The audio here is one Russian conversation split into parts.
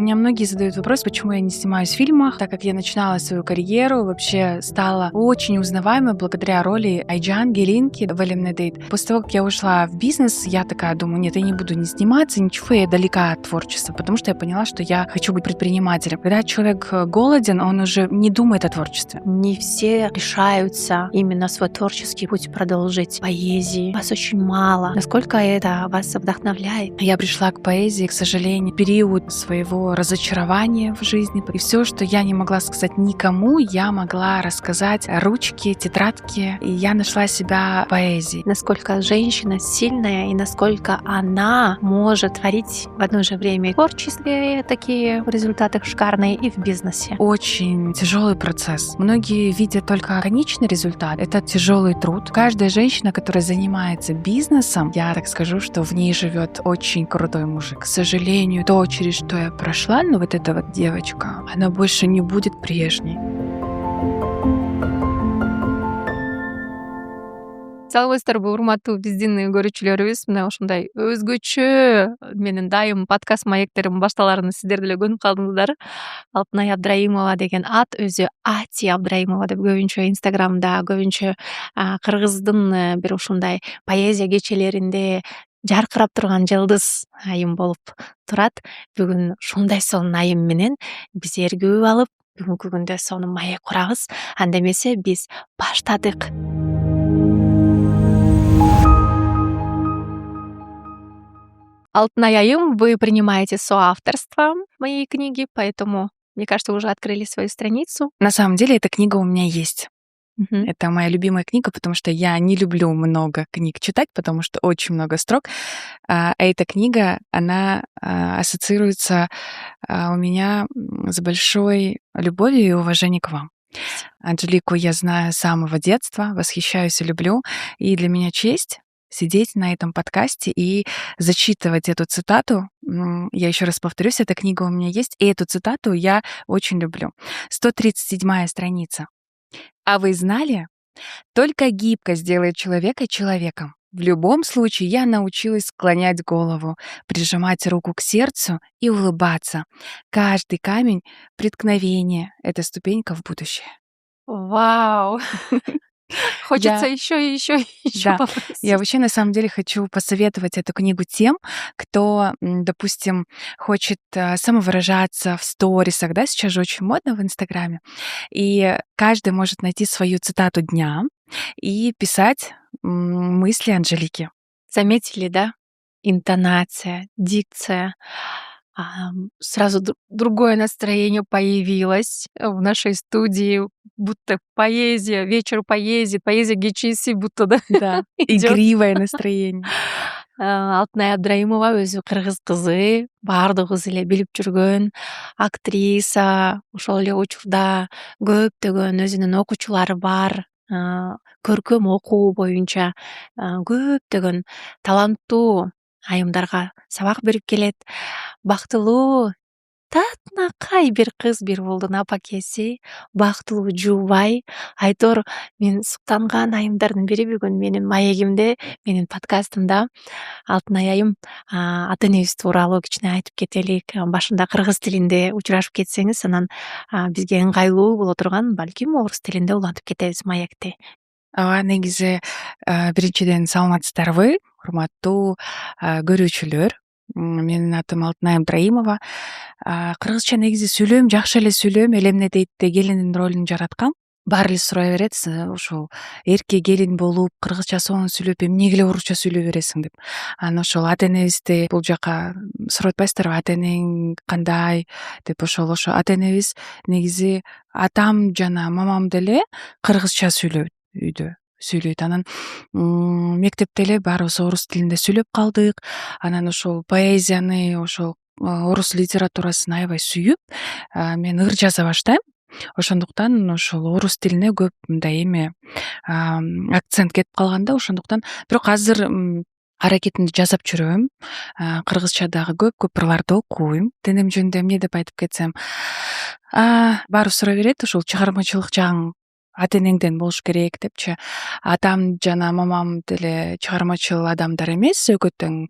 меня многие задают вопрос, почему я не снимаюсь в фильмах, так как я начинала свою карьеру, вообще стала очень узнаваемой благодаря роли Айджан Гелинки в Элемнедейт. После того, как я ушла в бизнес, я такая думаю, нет, я не буду не сниматься, ничего, я далека от творчества, потому что я поняла, что я хочу быть предпринимателем. Когда человек голоден, он уже не думает о творчестве. Не все решаются именно свой творческий путь продолжить. Поэзии вас очень мало. Насколько это вас вдохновляет? Я пришла к поэзии, к сожалению, в период своего разочарования в жизни. И все, что я не могла сказать никому, я могла рассказать ручки, тетрадки. И я нашла себя в поэзии. Насколько женщина сильная и насколько она может творить в одно же время и в творчестве такие результаты шикарные и в бизнесе. Очень тяжелый процесс. Многие видят только конечный результат. Это тяжелый труд. Каждая женщина, которая занимается бизнесом, я так скажу, что в ней живет очень крутой мужик. К сожалению, то, через что я прошла, но вот эта вот девочка, она больше не будет прежней. Саламатсыздарбы, урматтуу биздин көрүүчүлөрүбүз. Мына ушундай өзгөчө менин дайым подкаст маектерим башталарын сиздер деле көнүп калдыңыздар. Алтынай Абдраимова деген ат, өзү Ати Абдраимова деп көбүнчө инстаграмда, көбүнчө кыргыздын бир ушундай поэзия кечелеринде жаркырап турган жылдыз айым болуп турат. Бүгүн ушундай сонун айым менен биз эргүү алып, бүгүнкү күндө сонун маек курабыз. Анда эмесе биз баштадык. Алтынай айым, вы принимаете соавторство моей книги, поэтому, мне кажется, вы уже открыли свою страницу. На самом деле, эта книга у меня есть. Мгм. Это моя любимая книга, потому что я не люблю много книг читать, потому что очень много строк. А эта книга, она ассоциируется у меня с большой любовью и уважением к вам. Анжелику я знаю с самого детства, восхищаюсь и люблю. И для меня честь сидеть на этом подкасте и зачитывать эту цитату. Я еще раз повторюсь, эта книга у меня есть, и эту цитату я очень люблю. 137-я страница. А вы знали? Только гибкость делает человека человеком. В любом случае я научилась склонять голову, прижимать руку к сердцу и улыбаться. Каждый камень — преткновение — это ступенька в будущее. Вау! Хочется Я- еще и еще и еще Да, попросить. Я вообще на самом деле хочу посоветовать эту книгу тем, кто, допустим, хочет самовыражаться в сторисах, да, сейчас же очень модно в Инстаграме, и каждый может найти свою цитату дня и писать мысли Анжелики. Заметили, да? Интонация, дикция. Сразу другое настроение появилось в нашей студии, будто поэзия, вечер поэзии, поэзия кечеси будто да Да, идёт. игривое настроение. Алтынай Абдраимова өзү кыргыз кызы, баардыгыбыз эле билип жүргөн актриса, ошол эле учурда көптөгөн өзүнүн окуучулары бар, көркөм окуу боюнча көптөгөн таланттуу айымдарга сабак берип келет. Бактылуу татынакай бир кыз, бир уулдун апакеси, бактылуу жуубай. Айтор, мен суктанган айымдардын бири бүгүн менин маегимде, менин подкастымда. Алтынай айым, ата энебиз тууралуу кичине айтып кетелик. Башында кыргыз тилинде учурашып кетсеңиз, анан бизге ыңгайлуу боло турган, балким орус тилинде улантып кетебиз маекти. Негизи биринчиден саламатсыздарбы, урматтуу көрүүчүлөр. Менин атым Алтынай Абдраимова. Кыргызча негизи сүйлөйм, жакшы эле сүйлөйм. Элемнедейтте келиндин ролун жараткам. Баары эле сурай берет, ушул эрке келин болуп, кыргызча сонун сүйлөп, эмнеге эле орусча сүйлөй бересиң деп. Анан ошол ата энебизди бул жака сурап атпайсыздарбы, ата энең кандай деп. Ошол ата энебиз негизи атам жана мамам деле кыргызча сүйлөйт, үйдө сүйлөйт. Анан мектепте эле баарыбыз орус тилинде сүйлөп калдык. Анан ошол поэзияны, ошол орус литературасын аябай сүйүп, мен ыр жаза баштайм. Ошондуктан ошол орус тилине көп мындай эме акцент кетип калган да. Ошондуктан бирок азыр аракетимди жасап жүрөм. Кыргызча дагы көп ырларды окуйм. Денем жөнүндө эмне деп айтып кетсем, баары сурай берет, ушул чыгармачылык жагың ата энеңден болуш керек депчи. Атам жана мамам деле чыгармачыл адамдар эмес, өкө тең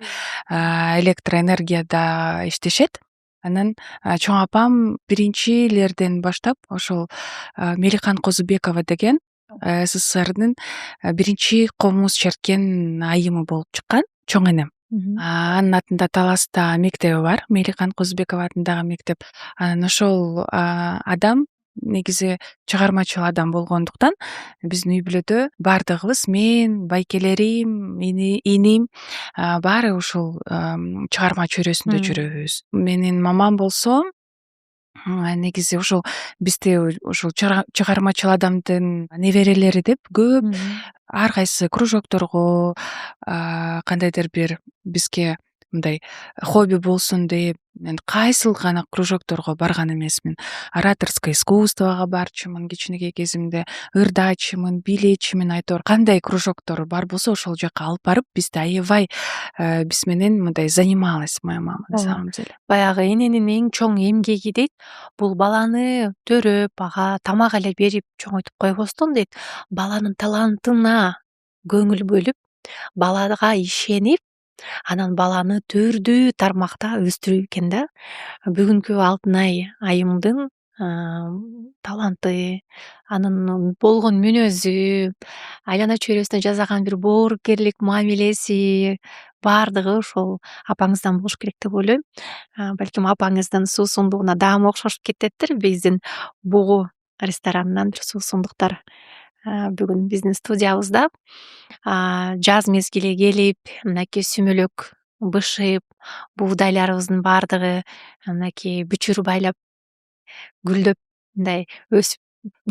электроэнергияда иштешет. Анан чоң апам биринчилерден баштап ошол Меликан Козубекова деген СССРдын биринчи комуз черткен айымы болуп чыккан, чоң энем. Анын атында Таласта мектеби бар, Меликан Козубекова атындагы мектеп. Анан ошол адам негизи чыгармачыл адам болгондуктан биздин үй бүлөдө баардыгыбыз, мен, байкелерим, иним баары ушул чыгарма чөйрөсүндө жүрөбүз. Менин мамам болсо негизи ушул бизде ушул чыгармачыл адамдын неберелери деп көп ар кайсы кружокторго кандайдыр бир бизге мындай хобби болсун деп мен кайсыл гана кружокторго барган эмесмин. Ораторское искусствого барчумун кичинекей кезимде, ырдачымын, билечимин, айтор кандай кружоктор бар болсо ошол жака алып барып бизди аябай биз менен мындай занималась моя мама на самом деле. Баягы эненин эң чоң эмгеги дейт, бул баланы төрөп, ага тамак эле берип чоңойтуп койбостон дейт, баланын талантына көңүл бөлүп, балага ишенип, анан баланы түрдүү тармакта өстүрүү экен да. Бүгүнкү Алтынай айымдын таланты, анын болгон мүнөзү, айлана чөйрөсүнө жасаган бир боорукерлик мамилеси баардыгы ошол апаңыздан болуш керек деп ойлойм. Балким апаңыздын суусундугуна даамы окшошуп кететтир. Биздин Бугу ресторанынан бир суусундуктар бүгүн биздин студиябызда. Жаз мезгили келип, мынакей сүмөлөк бышып, буудайларыбыздын баардыгы мынакей бүчүр байлап, гүлдөп, мындай өсүп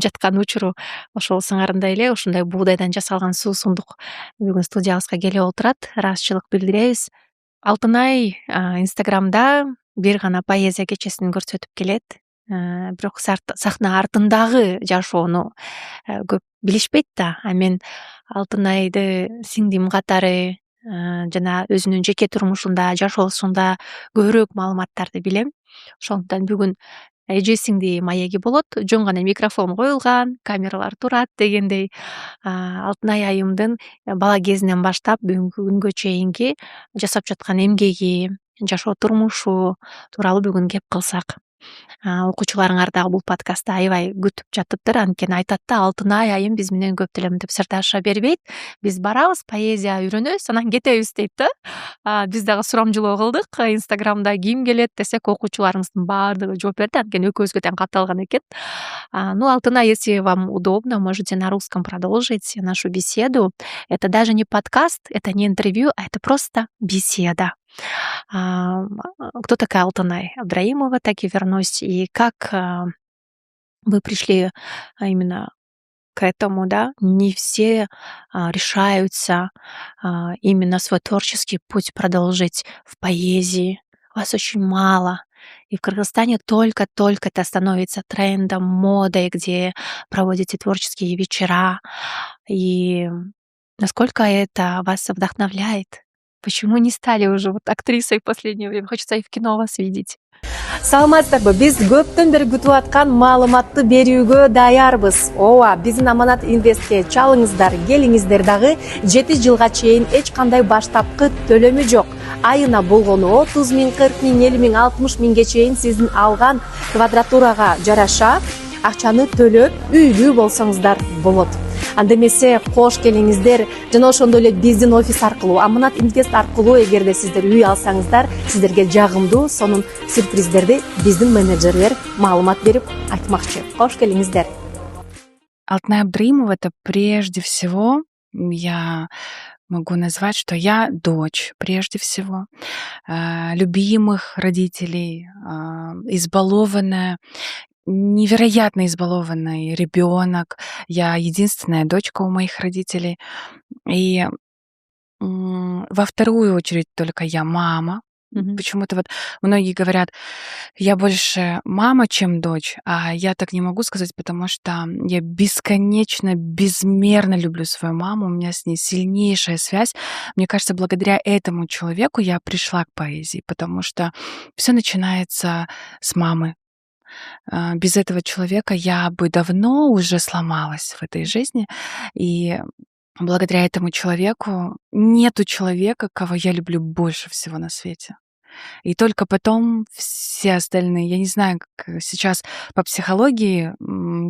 жаткан учуру ошол сыңарындай эле ушундай буудайдан жасалган суусундук бүгүн студиябызга келип отурат. Ыраазычылык билдиребиз. Алтынай Инстаграмда бир гана поэзия кечесин көрсөтүп келет. Бирок сахна артындагы жашоону көп билишпейт да. Мен Алтынайды сиңдим катары жана өзүнүн жеке турмушунда, жашоосунда көбүрөөк маалыматтарды билем. Ошондуктан бүгүн эжесиңди маеги болот, жөн гана микрофон коюлган, камералар турат дегендей. Алтынай айымдын бала кезинен баштап бүгүнкү күнгө чейинки жасап жаткан эмгеги, жашоо турмушу тууралуу бүгүн кеп кылсак. Окуучуларыңар дагы бул подкастты аябай күтүп жатыптыр, анткени айтат да, Алтынай айым биз менен көп деле мынтип сырдаша бербейт. Биз барабыз, поэзия үйрөнөбүз, анан кетебиз дейт да. Биз дагы сурамжылоо кылдык. Инстаграмда ким келет десек, окуучуларыбыздын баардыгы жооп берди, анткени экөөбүзгө тең катталган экен. Ну, Алтынай, если вам удобно, можете на русском продолжить нашу беседу. Это даже не подкаст, это не интервью, а это просто беседа. Кто такая Алтынай Абдраимова, так и вернусь. И как вы пришли именно к этому, да? Не все решаются именно свой творческий путь продолжить в поэзии. Вас очень мало. И в Кыргызстане только-только это становится трендом, модой, где проводите творческие вечера. И насколько это вас вдохновляет? Почему не стали уже вот актрисой в последнее время? Хочется и в кино вас видеть. Саламатсыздарбы, биз көптөн бери күтүп аткан маалыматты берүүгө даярбыз. Ооба, биздин Аманат Инвестке чалыңыздар, келиңиздер дагы 7 жылга чейин эч кандай баштапкы төлөмү жок. Айына болгону 30 000, 40 000, 50 000, 60 000ге чейин сиздин алган квадратурага жараша акчаны төлөп үйлүү болсоңуздар болот. Анда эмесе кош келиңиздер жана ошондой эле биздин офис аркылуу, Аманат Инвест аркылуу эгерде сиздер үй алсаңыздар, сиздерге жагымдуу сонун сюрприздерди биздин менеджерлер маалымат берип айтмакчы. Кош келиңиздер. Алтынай Абдраимова — это прежде всего, я могу назвать, что я дочь прежде всего, любимых родителей, избалованная, невероятно избалованный ребенок. Я единственная дочка у моих родителей. И во вторую очередь только я мама. Почему-то вот многие говорят, я больше мама, чем дочь, а я так не могу сказать, потому что я бесконечно, безмерно люблю свою маму, у меня с ней сильнейшая связь. Мне кажется, благодаря этому человеку я пришла к поэзии, потому что все начинается с мамы. Без этого человека я бы давно уже сломалась в этой жизни, и благодаря этому человеку нету человека, кого я люблю больше всего на свете. И только потом все остальные. Я не знаю, как сейчас по психологии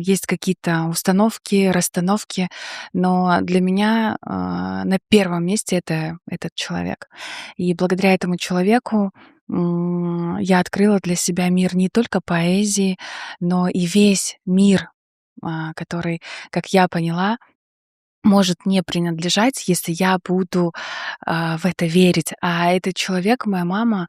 есть какие-то установки, расстановки, но для меня на первом месте это этот человек. И благодаря этому человеку я открыла для себя мир не только поэзии, но и весь мир, который, как я поняла, может не принадлежать, если я буду в это верить. А этот человек, моя мама,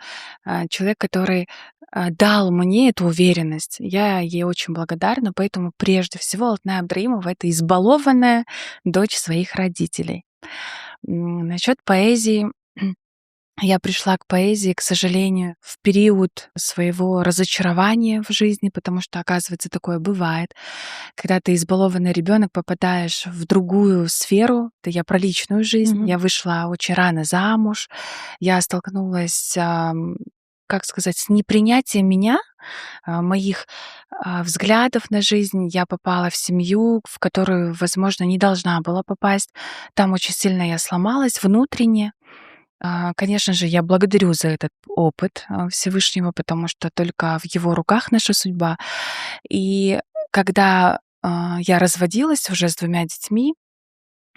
человек, который дал мне эту уверенность. Я ей очень благодарна, поэтому прежде всего Алтынай Абдраимова — это избалованная дочь своих родителей. Насчет поэзии. Я пришла к поэзии, к сожалению, в период своего разочарования в жизни, потому что, оказывается, такое бывает. Когда ты избалованный ребенок, попадаешь в другую сферу, это я про личную жизнь. Мгм. Я вышла очень рано замуж, я столкнулась, как сказать, с непринятием меня, моих взглядов на жизнь. Я попала в семью, в которую, возможно, не должна была попасть. Там очень сильно я сломалась внутренне. Конечно же, я благодарю за этот опыт Всевышнего, потому что только в его руках наша судьба. И когда я разводилась уже с двумя детьми,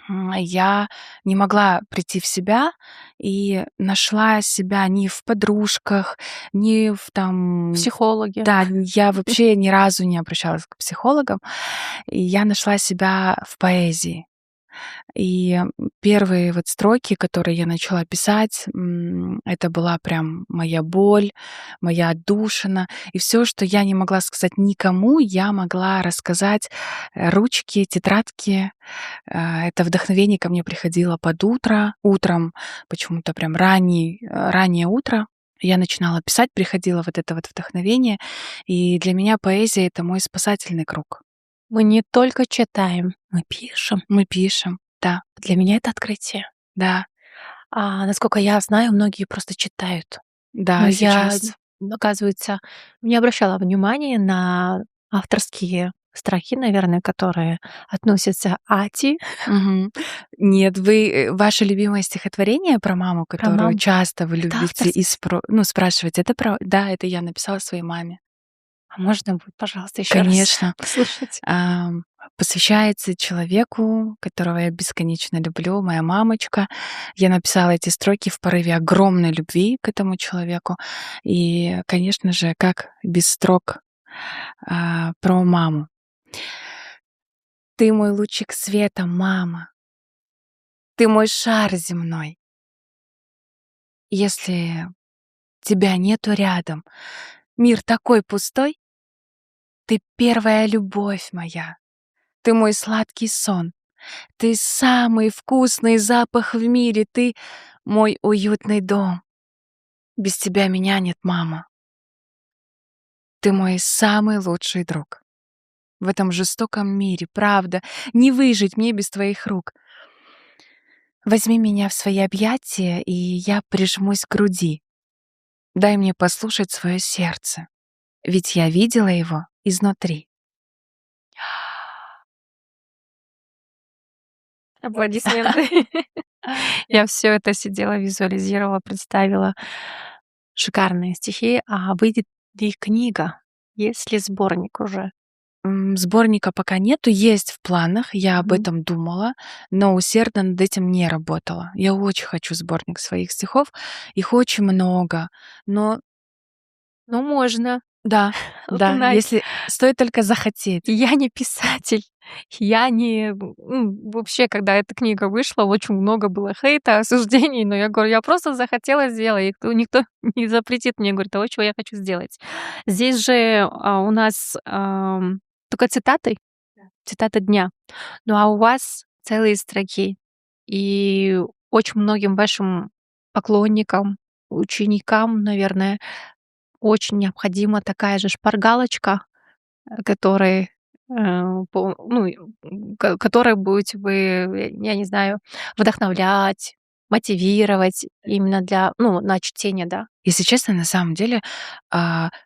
я не могла прийти в себя и нашла себя не в подружках, не в там... Психологи. Да, я вообще ни разу не обращалась к психологам, и я нашла себя в поэзии. И первые вот строки, которые я начала писать, это была прям моя боль, моя отдушина. И все, что я не могла сказать никому, я могла рассказать ручки, тетрадки. Это вдохновение ко мне приходило под утро, утром, почему-то прям раннее утро. Я начинала писать, приходило вот это вот вдохновение. И для меня поэзия — это мой спасательный круг. Мы не только читаем, мы пишем. Мы пишем, да, Для меня это открытие. да, Насколько я знаю, многие просто читают. Но да, я, сейчас. оказывается, не обращала внимания на авторские строки, наверное, которые относятся Ати, Мгм. Нет, ваше любимое стихотворение про маму, про которую маму. часто вы Это любите авторское. спрашивать, это про... Да, это я написала своей маме. А можно будет, пожалуйста, еще раз Конечно. послушать? Посвящается человеку, которого я бесконечно люблю, моя мамочка. Я написала эти строки в порыве огромной любви к этому человеку. И, конечно же, как без строк про маму. Ты мой лучик света, мама. Ты мой шар земной. Если тебя нету рядом, мир такой пустой, ты первая любовь моя, ты мой сладкий сон, ты самый вкусный запах в мире, ты мой уютный дом. Без тебя меня нет, мама. Ты мой самый лучший друг. В этом жестоком мире, правда, не выжить мне без твоих рук. Возьми меня в свои объятия, и я прижмусь к груди. Дай мне послушать свое сердце, ведь я видела его изнутри. Аплодисменты. Я все это сидела, визуализировала, представила. Шикарные стихи. А выйдет ли книга? Есть ли сборник уже? Сборника пока нету, есть в планах, я об Мгм. этом думала, но усердно над этим не работала. Я очень хочу сборник своих стихов, их очень много, но Ну, можно. да, да, Алтынай, если стоит только захотеть. я не писатель. Я не вообще, когда эта книга вышла, очень много было хейта, осуждений, но я говорю, я просто захотела сделать, и никто не запретит мне, говорит, того, чего я хочу сделать. Здесь же, у нас, только цитаты дня. Ну, а у вас целые строки. И очень многим вашим поклонникам, ученикам, наверное, очень необходима такая же шпаргалочка, которой, которой будете вы, я не знаю, вдохновлять, мотивировать именно для, на чтение, да. Если честно, на самом деле,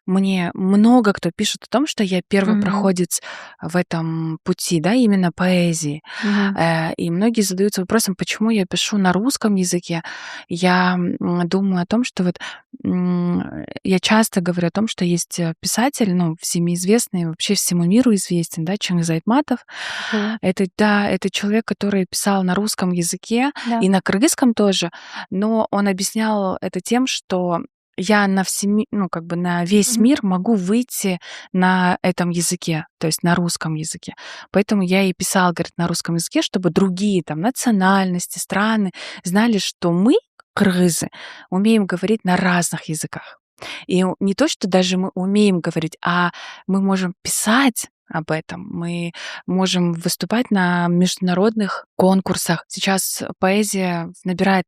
мне много кто пишет о том, что я первый Мгм. проходец в этом пути, да, именно поэзии. Мгм. И многие задаются вопросом, почему я пишу на русском языке. Я думаю о том, что вот я часто говорю о том, что есть писатель, ну, всеми известный, вообще всему миру известен, да, Чингиз Айтматов. Мгм. Это, да, это человек, который писал на русском языке Да. и на кыргызском тоже, но он объяснял это тем, что я ну, как бы на весь Мгм. мир могу выйти на этом языке, то есть на русском языке. Поэтому я и писала, говорит, на русском языке, чтобы другие там национальности, страны знали, что мы, кыргызы, умеем говорить на разных языках. И не то, что даже мы умеем говорить, а мы можем писать об этом, мы можем выступать на международных конкурсах. Сейчас поэзия набирает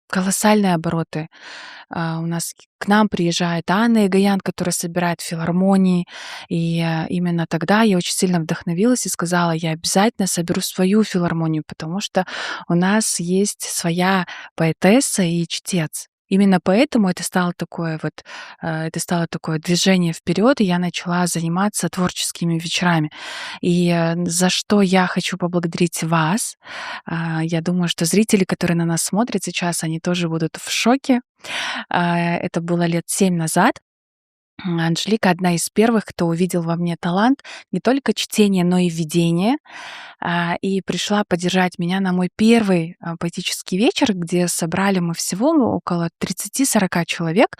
колоссальные обороты. У нас к нам приезжает Анна Эгоян, которая собирает филармонии. И именно тогда я очень сильно вдохновилась и сказала, я обязательно соберу свою филармонию, потому что у нас есть своя поэтесса и чтец. Именно поэтому это стало такое движение вперед, и я начала заниматься творческими вечерами. И за что я хочу поблагодарить вас. Я думаю, что зрители, которые на нас смотрят сейчас, они тоже будут в шоке. Это было лет 7 назад. Анжелика одна из первых, кто увидел во мне талант не только чтения, но и видения, и пришла поддержать меня на мой первый поэтический вечер, где собрали мы всего около 30-40 человек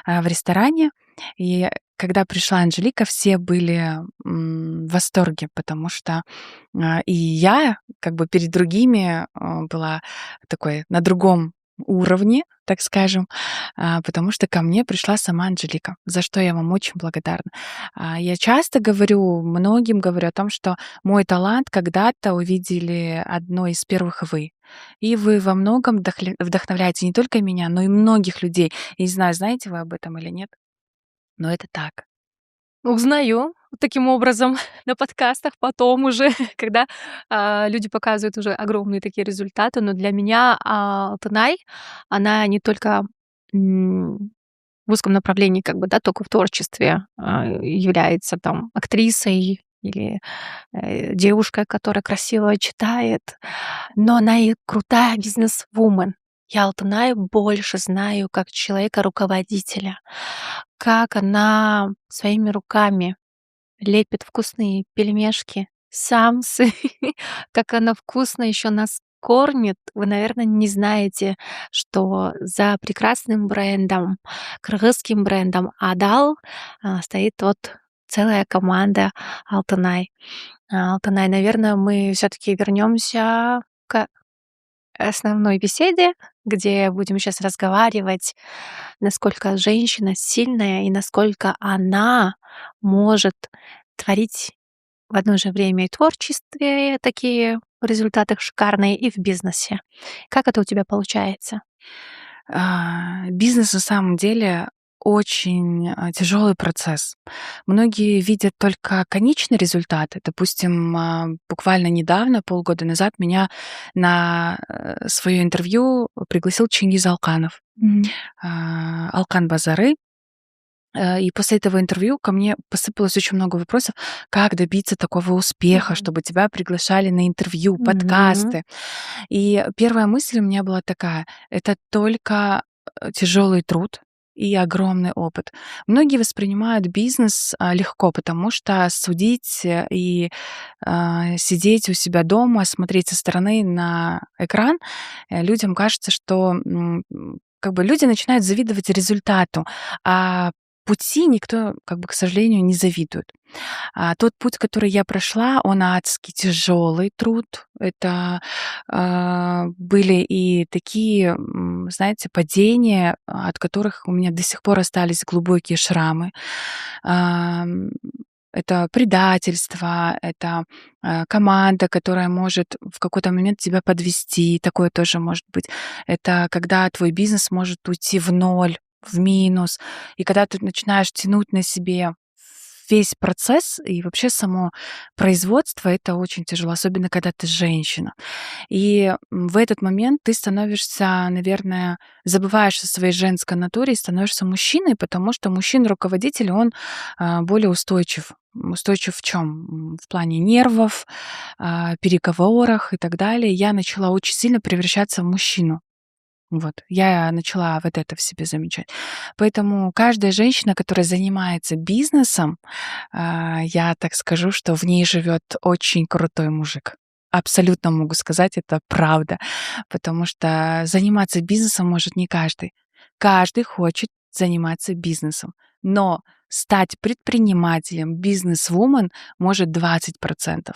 в ресторане. И когда пришла Анжелика, все были в восторге, потому что и я как бы перед другими была такой на другом уровне, так скажем, потому что ко мне пришла сама Анжелика, за что я вам очень благодарна. Я часто говорю, многим говорю о том, что мой талант когда-то увидели одной из первых вы. И вы во многом вдохновляете не только меня, но и многих людей. Я не знаю, знаете вы об этом или нет, но это так. Узнаю таким образом на подкастах потом уже, когда, люди показывают уже огромные такие результаты. Но для меня, Алтынай, она не только, в узком направлении, как бы, да, только в творчестве, является там актрисой или, девушкой, которая красиво читает, но она и крутая бизнесвумен. Я Алтынай больше знаю как человека-руководителя, как она своими руками лепит вкусные пельмешки, самсы, как она вкусно еще нас кормит. Вы, наверное, не знаете, что за прекрасным брендом, кыргызским брендом «Адал», стоит вот целая команда «Алтынай». «Алтынай», наверное, мы все таки вернемся к основной беседе, где будем сейчас разговаривать, насколько женщина сильная и насколько она может творить в одно же время и творчестве такие результаты шикарные, и в бизнесе. Как это у тебя получается? Бизнес на самом деле очень тяжелый процесс. Многие видят только конечный результат. Допустим, буквально недавно, полгода назад, меня на свое интервью пригласил Чингиз Алканов, Мгм. Алкан Базары. И после этого интервью ко мне посыпалось очень много вопросов, как добиться такого успеха, Мгм. чтобы тебя приглашали на интервью, Мгм. подкасты. И первая мысль у меня была такая: это только тяжелый труд и огромный опыт. Многие воспринимают бизнес легко, потому что судить и сидеть у себя дома, смотреть со стороны на экран, людям кажется, что как бы люди начинают завидовать результату, а пути никто, как бы, к сожалению, не завидует. Тот путь, который я прошла, он адски тяжелый труд. Это были и такие, знаете, падения, от которых у меня до сих пор остались глубокие шрамы. Ам, это предательство, это команда, которая может в какой-то момент тебя подвести, такое тоже может быть. Это когда твой бизнес может уйти в ноль, в минус, и когда ты начинаешь тянуть на себе весь процесс и вообще само производство — это очень тяжело, особенно когда ты женщина. И в этот момент ты становишься, наверное, забываешь о своей женской натуре и становишься мужчиной, потому что мужчина-руководитель, он более устойчив. Устойчив в чем? В плане нервов, переговорах и так далее. Я начала очень сильно превращаться в мужчину. Вот, я начала вот это в себе замечать. Поэтому каждая женщина, которая занимается бизнесом, я так скажу, что в ней живет очень крутой мужик. Абсолютно могу сказать, это правда. Потому что заниматься бизнесом может не каждый. Каждый хочет заниматься бизнесом. Но стать предпринимателем, бизнес-вумен может 20%.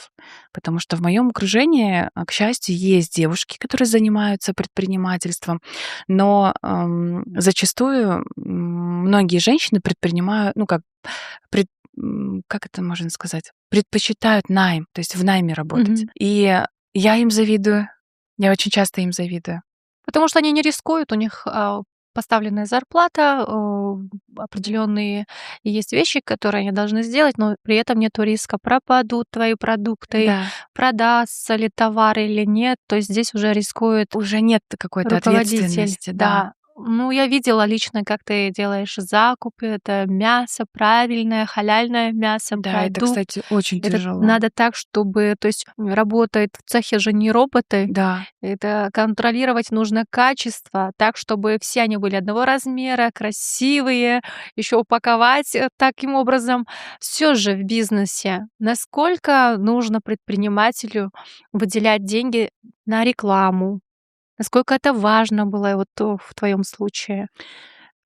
Потому что в моем окружении, к счастью, есть девушки, которые занимаются предпринимательством, но зачастую многие женщины предпринимают, ну как это можно сказать, предпочитают найм, то есть в найме работать. Мгм. И я им завидую, я очень часто им завидую. Потому что они не рискуют, у них, поставленная зарплата, определенные есть вещи, которые они должны сделать, но при этом нету риска, пропадут твои продукты, Да, продастся ли товар или нет. То есть здесь уже рискует уже нет какой-то руководитель. ответственности, да. Да. Ну, я видела лично, как ты делаешь закупы. Это мясо правильное, халяльное мясо, Да, это, продукт. кстати, очень Это тяжело. надо так, чтобы, то есть, работает в цехе же не роботы. Да, Это контролировать нужно качество так, чтобы все они были одного размера, красивые, еще упаковать таким образом. Все же в бизнесе, насколько нужно предпринимателю выделять деньги на рекламу? Насколько это важно было вот в твоем случае?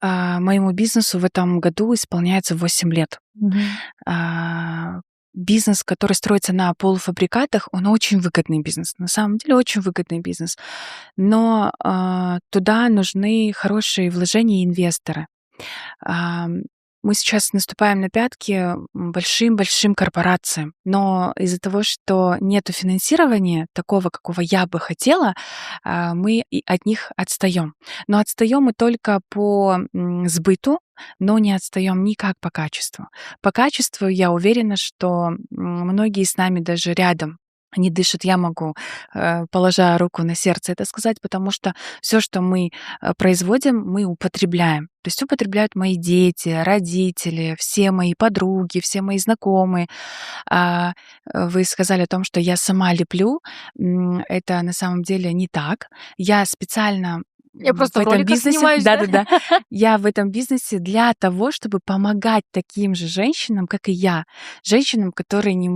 моему бизнесу в этом году исполняется 8 лет. Мгм. А, Бизнес, который строится на полуфабрикатах, он очень выгодный бизнес. На самом деле очень выгодный бизнес. Но туда нужны хорошие вложения и инвесторы. Ам, Мы сейчас наступаем на пятки большим-большим корпорациям, но из-за того, что нету финансирования такого, какого я бы хотела, мы и от них отстаем. Но отстаем мы только по сбыту, но не отстаем никак по качеству. По качеству я уверена, что многие с нами даже рядом не дышат. Я могу, положа руку на сердце, это сказать, потому что все, что мы производим, мы употребляем. То есть употребляют мои дети, родители, все мои подруги, все мои знакомые. А, Вы сказали о том, что я сама леплю. Это на самом деле не так. Я специально Я просто в в этом роликах бизнесе снимаюсь, да? да-да-да. Я в этом бизнесе для того, чтобы помогать таким же женщинам, как и я. Женщинам, которые не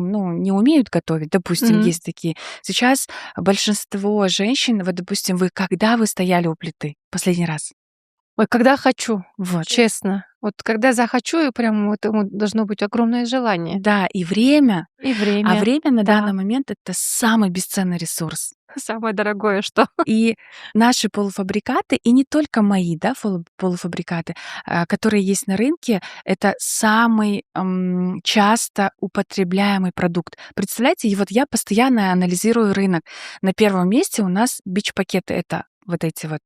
умеют готовить. Допустим, Мгм. есть такие. Сейчас большинство женщин, вот, допустим, когда вы стояли у плиты последний раз? Ой, когда хочу, Вот. честно. Вот когда захочу, и прям вот, должно быть огромное желание. Да, и время. И А время. время на Да. данный момент — это самый бесценный ресурс. Самое дорогое, что. И наши полуфабрикаты, и не только мои, да, полуфабрикаты, которые есть на рынке, это самый часто употребляемый продукт. Представляете, и вот я постоянно анализирую рынок. На первом месте у нас бич-пакеты — это вот эти вот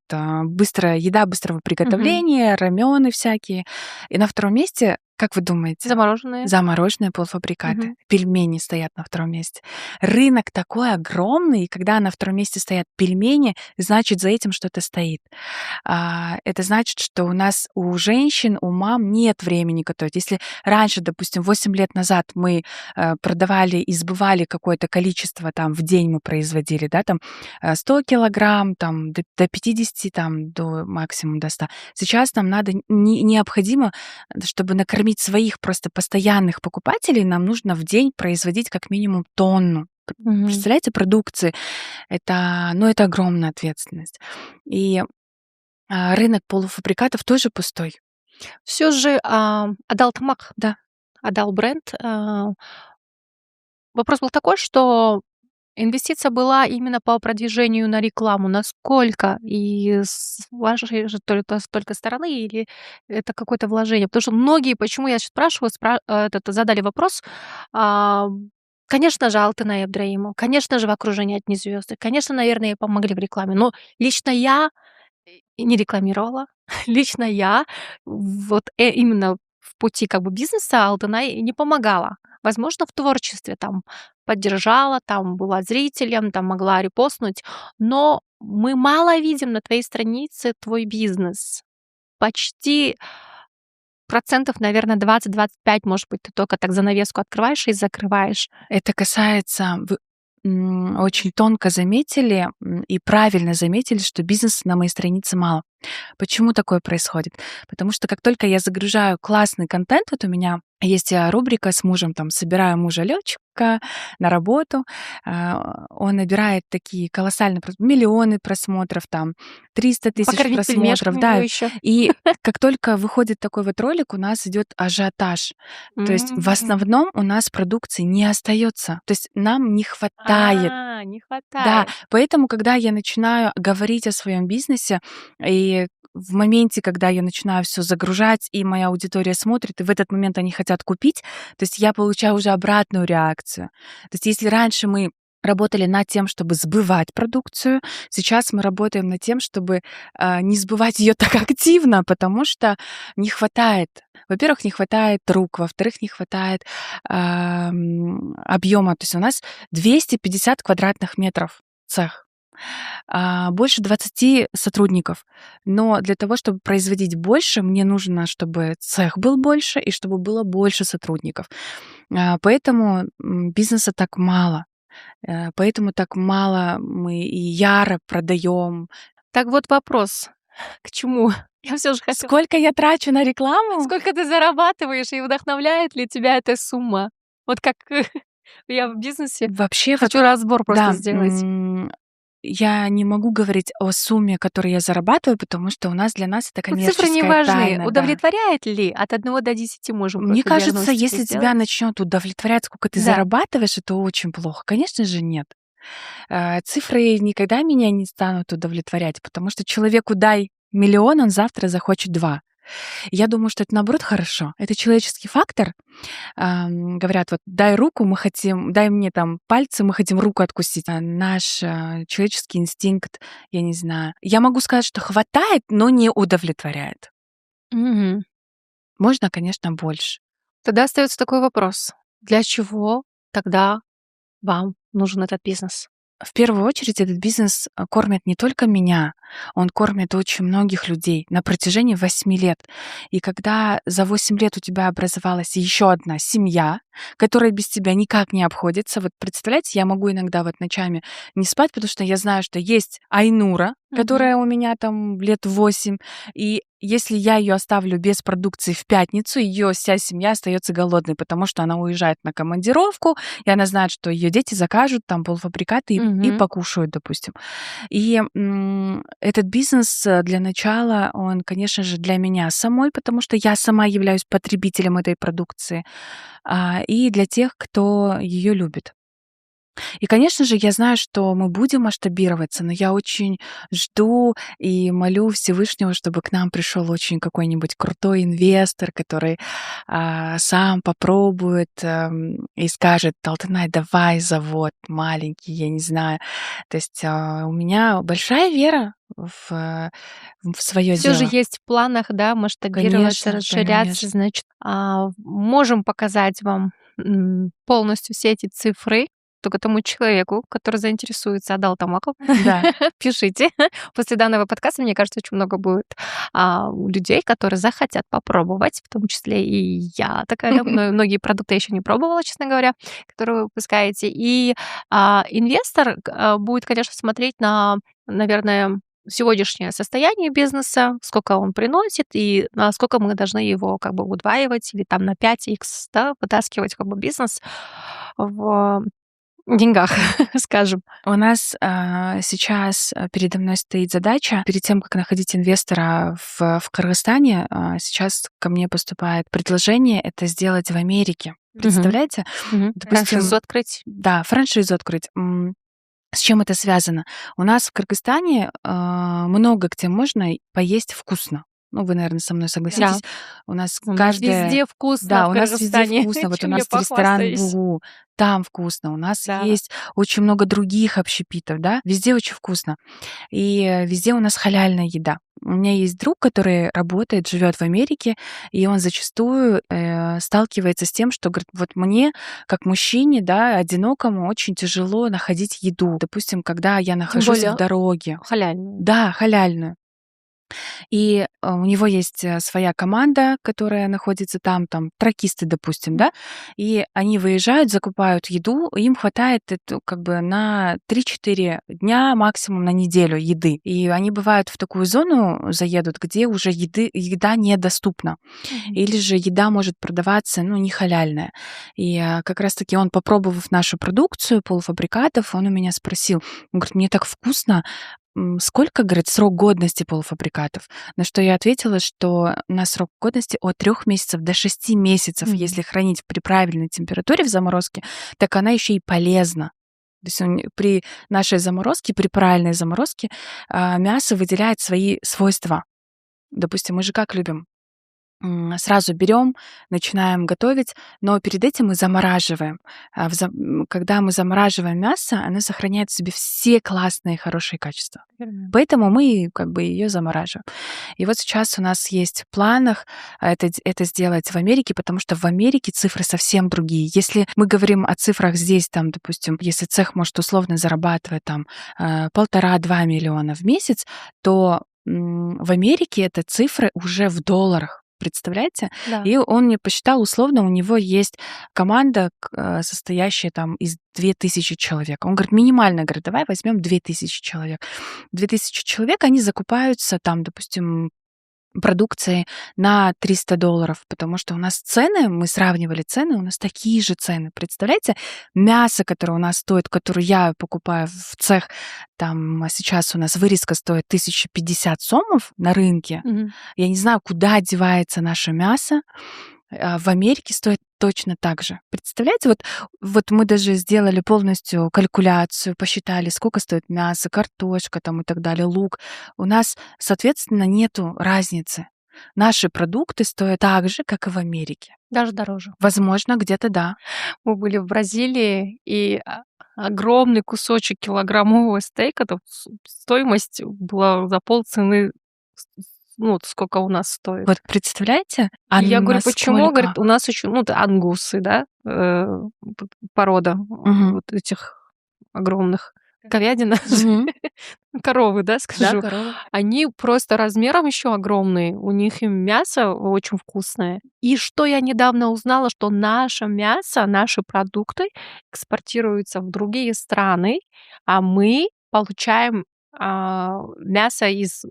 быстрая еда быстрого Мгм. приготовления, рамены всякие. И на втором месте, как вы думаете? Замороженные. Замороженные полуфабрикаты. Мгм. Пельмени стоят на втором месте. Рынок такой огромный, и когда на втором месте стоят пельмени, значит, за этим что-то стоит. Это значит, что у женщин, у мам нет времени готовить. Если раньше, допустим, 8 лет назад мы продавали и сбывали какое-то количество, там, в день мы производили, да, там, 100 килограмм, там, до 50, там, до максимум до 100. Сейчас нам необходимо, чтобы накормить своих просто постоянных покупателей, нам нужно в день производить как минимум тонну. Мгм. Представляете, продукции. Это огромная ответственность. И рынок полуфабрикатов тоже пустой. Всё же, Адал Тамак, Да. Адал бренд. Вопрос был такой, что инвестиция была именно по продвижению на рекламу. Насколько? И с вашей же только стороны или это какое-то вложение? Потому что многие, почему я щас спрашиваю, задали вопрос, конечно же, Алтынай Абдраимов, конечно же, в окружении одни звезды, конечно, наверное, ей помогли в рекламе, но лично я и не рекламировала. Лично я вот, именно в пути как бы бизнеса Алтынай не помогала. Возможно, в творчестве там поддержала, там была зрителем, там могла репостнуть, но мы мало видим на твоей странице твой бизнес. Почти процентов, наверное, 20-25, может быть, ты только так занавеску открываешь и закрываешь. Это касается, вы очень тонко заметили и правильно заметили, что бизнеса на моей странице мало. Почему такое происходит? Потому что как только я загружаю классный контент, вот у меня есть рубрика с мужем, там, собираю мужа-летчика на работу, он набирает такие колоссальные, миллионы просмотров, там, 300 тысяч Покормить просмотров, пельмешками да, его еще. и как только выходит такой вот ролик, у нас идет ажиотаж. То есть в основном у нас продукции не остается, то есть нам не хватает. Не Да, хватает. поэтому, когда я начинаю говорить о своем бизнесе, и в моменте, когда я начинаю все загружать, и моя аудитория смотрит, и в этот момент они хотят купить, то есть я получаю уже обратную реакцию. То есть если раньше мы работали над тем, чтобы сбывать продукцию, сейчас мы работаем над тем, чтобы не сбывать ее так активно, потому что не хватает. Во-первых, не хватает рук, во-вторых, не хватает объема. То есть у нас 250 квадратных метров цех. Больше 20 сотрудников. Но для того, чтобы производить больше, мне нужно, чтобы цех был больше и чтобы было больше сотрудников. Поэтому бизнеса так мало. Поэтому так мало мы и яро продаем. Так вот вопрос. К чему? Я все же хотела. Сколько я трачу на рекламу? Сколько ты зарабатываешь и вдохновляет ли тебя эта сумма? Вот как я в бизнесе Вообще, хочу разбор просто да, сделать. я не могу говорить о сумме, которую я зарабатываю, потому что для нас это Вот цифры не коммерческая важны. тайна, да. Удовлетворяет ли? От 1 до 10 можем Мне просто кажется, диагностику если тебя сделать. начнет удовлетворять, сколько ты Да. зарабатываешь, это очень плохо. Конечно же, нет. Цифры никогда меня не станут удовлетворять, потому что человеку дай 1 000 000, он завтра захочет 2. Я думаю, что это, наоборот, хорошо. Это человеческий фактор. Говорят, вот дай руку, дай мне там пальцы, мы хотим руку откусить. Наш человеческий инстинкт, я не знаю. Я могу сказать, что хватает, но не удовлетворяет. Мгм. Можно, конечно, больше. Тогда остается такой вопрос. Для чего тогда вам нужен этот бизнес? В первую очередь этот бизнес кормит не только меня, он кормит очень многих людей на протяжении 8 лет. И когда за 8 лет у тебя образовалась еще одна семья, которая без тебя никак не обходится, вот представляете, я могу иногда вот ночами не спать, потому что я знаю, что есть Айнура, которая у меня там лет 8, и если я ее оставлю без продукции в пятницу, ее вся семья остается голодной, потому что она уезжает на командировку, и она знает, что ее дети закажут там полуфабрикаты и покушают, допустим. И этот бизнес для начала, он, конечно же, для меня самой, потому что я сама являюсь потребителем этой продукции, и для тех, кто ее любит. И, конечно же, я знаю, что мы будем масштабироваться, но я очень жду и молю Всевышнего, чтобы к нам пришел очень какой-нибудь крутой инвестор, который сам попробует и скажет: Алтынай, давай завод маленький, я не знаю. То есть у меня большая вера в свое Все же дело. есть в планах, да, масштабироваться, Конечно, расширяться, конечно. значит, можем показать вам полностью все эти цифры только тому человеку, который заинтересуется, отдал Тамаку. Да. Пишите. После данного подкаста, мне кажется, очень много будет людей, которые захотят попробовать, в том числе и я такая, да, многие продукты я еще не пробовала, честно говоря, которые вы выпускаете. И инвестор будет, конечно, смотреть на, наверное, сегодняшнее состояние бизнеса, сколько он приносит и насколько мы должны его как бы удваивать или там на 5x, да, вытаскивать как бы бизнес в деньгах, скажем. У нас сейчас передо мной стоит задача, перед тем, как находить инвестора в Кыргызстане, сейчас ко мне поступает предложение это сделать в Америке. Представляете? Допустим, Франшизу открыть. Да, франшизу открыть. С чем это связано? У нас в Кыргызстане много где можно поесть вкусно. Ну, вы, наверное, со мной согласитесь. Да. У нас У нас каждая... везде вкусно Да, в у нас везде Кыргызстане. вкусно. Вот у Чем нас я ресторан похвастаюсь? Бугу. там вкусно, у нас Да. есть очень много других общепитов, да, везде очень вкусно. И везде у нас халяльная еда. У меня есть друг, который работает, живет в Америке, и он зачастую сталкивается с тем, что говорит, вот мне, как мужчине, да, одинокому, очень тяжело находить еду. Допустим, когда я Тем нахожусь в более дороге, халяльную. да, халяльную. И у него есть своя команда, которая находится там тракисты, допустим, да, и они выезжают, закупают еду, им хватает как бы на 3-4 дня, максимум на неделю еды. И они бывают в такую зону заедут, где уже еда недоступна. Или же еда может продаваться, ну, не халяльная. И как раз-таки он, попробовав нашу продукцию полуфабрикатов, он у меня спросил, он говорит, мне так вкусно, сколько, говорит, срок годности полуфабрикатов? На что я ответила, что на срок годности от 3 месяцев до 6 месяцев, если хранить при правильной температуре в заморозке, так она еще и полезна. То есть при нашей заморозке, при правильной заморозке мясо выделяет свои свойства. Допустим, мы же как любим? Сразу берем, начинаем готовить, но перед этим мы замораживаем. Когда мы замораживаем мясо, оно сохраняет в себе все классные, хорошие качества. Поэтому мы как бы ее замораживаем. И вот сейчас у нас есть в планах это сделать в Америке, потому что в Америке цифры совсем другие. Если мы говорим о цифрах здесь, там, допустим, если цех может условно зарабатывать там 1,5-2 миллиона в месяц, то в Америке это цифры уже в долларах. Представляете? Да. И он мне посчитал, условно, у него есть команда, состоящая там из 2000 человек. Он говорит, минимально, говорит, давай возьмем 2000 человек. 2000 человек, они закупаются там, допустим, продукции на $300, потому что у нас цены, мы сравнивали цены, у нас такие же цены. Представляете, мясо, которое у нас стоит, которое я покупаю в цех, там сейчас у нас вырезка стоит 1050 сомов на рынке. Я не знаю, куда девается наше мясо. В Америке стоит точно так же. Представляете, вот мы даже сделали полностью калькуляцию, посчитали, сколько стоит мясо, картошка там и так далее, лук. У нас, соответственно, нету разницы. Наши продукты стоят так же, как и в Америке. Даже дороже. Возможно, где-то да. Мы были в Бразилии, и огромный кусочек килограммового стейка, там стоимость была за полцены, ну, сколько у нас стоит. Вот представляете? И я говорю, почему? насколько? Говорит, у нас еще, ну, это ангусы, да, порода вот этих огромных. Говядина, Мгм. коровы, да, Да, скажу. корова. Они просто размером еще огромные. У них и мясо очень вкусное. И что я недавно узнала, что наше мясо, наши продукты экспортируются в другие страны, а мы получаем мясо из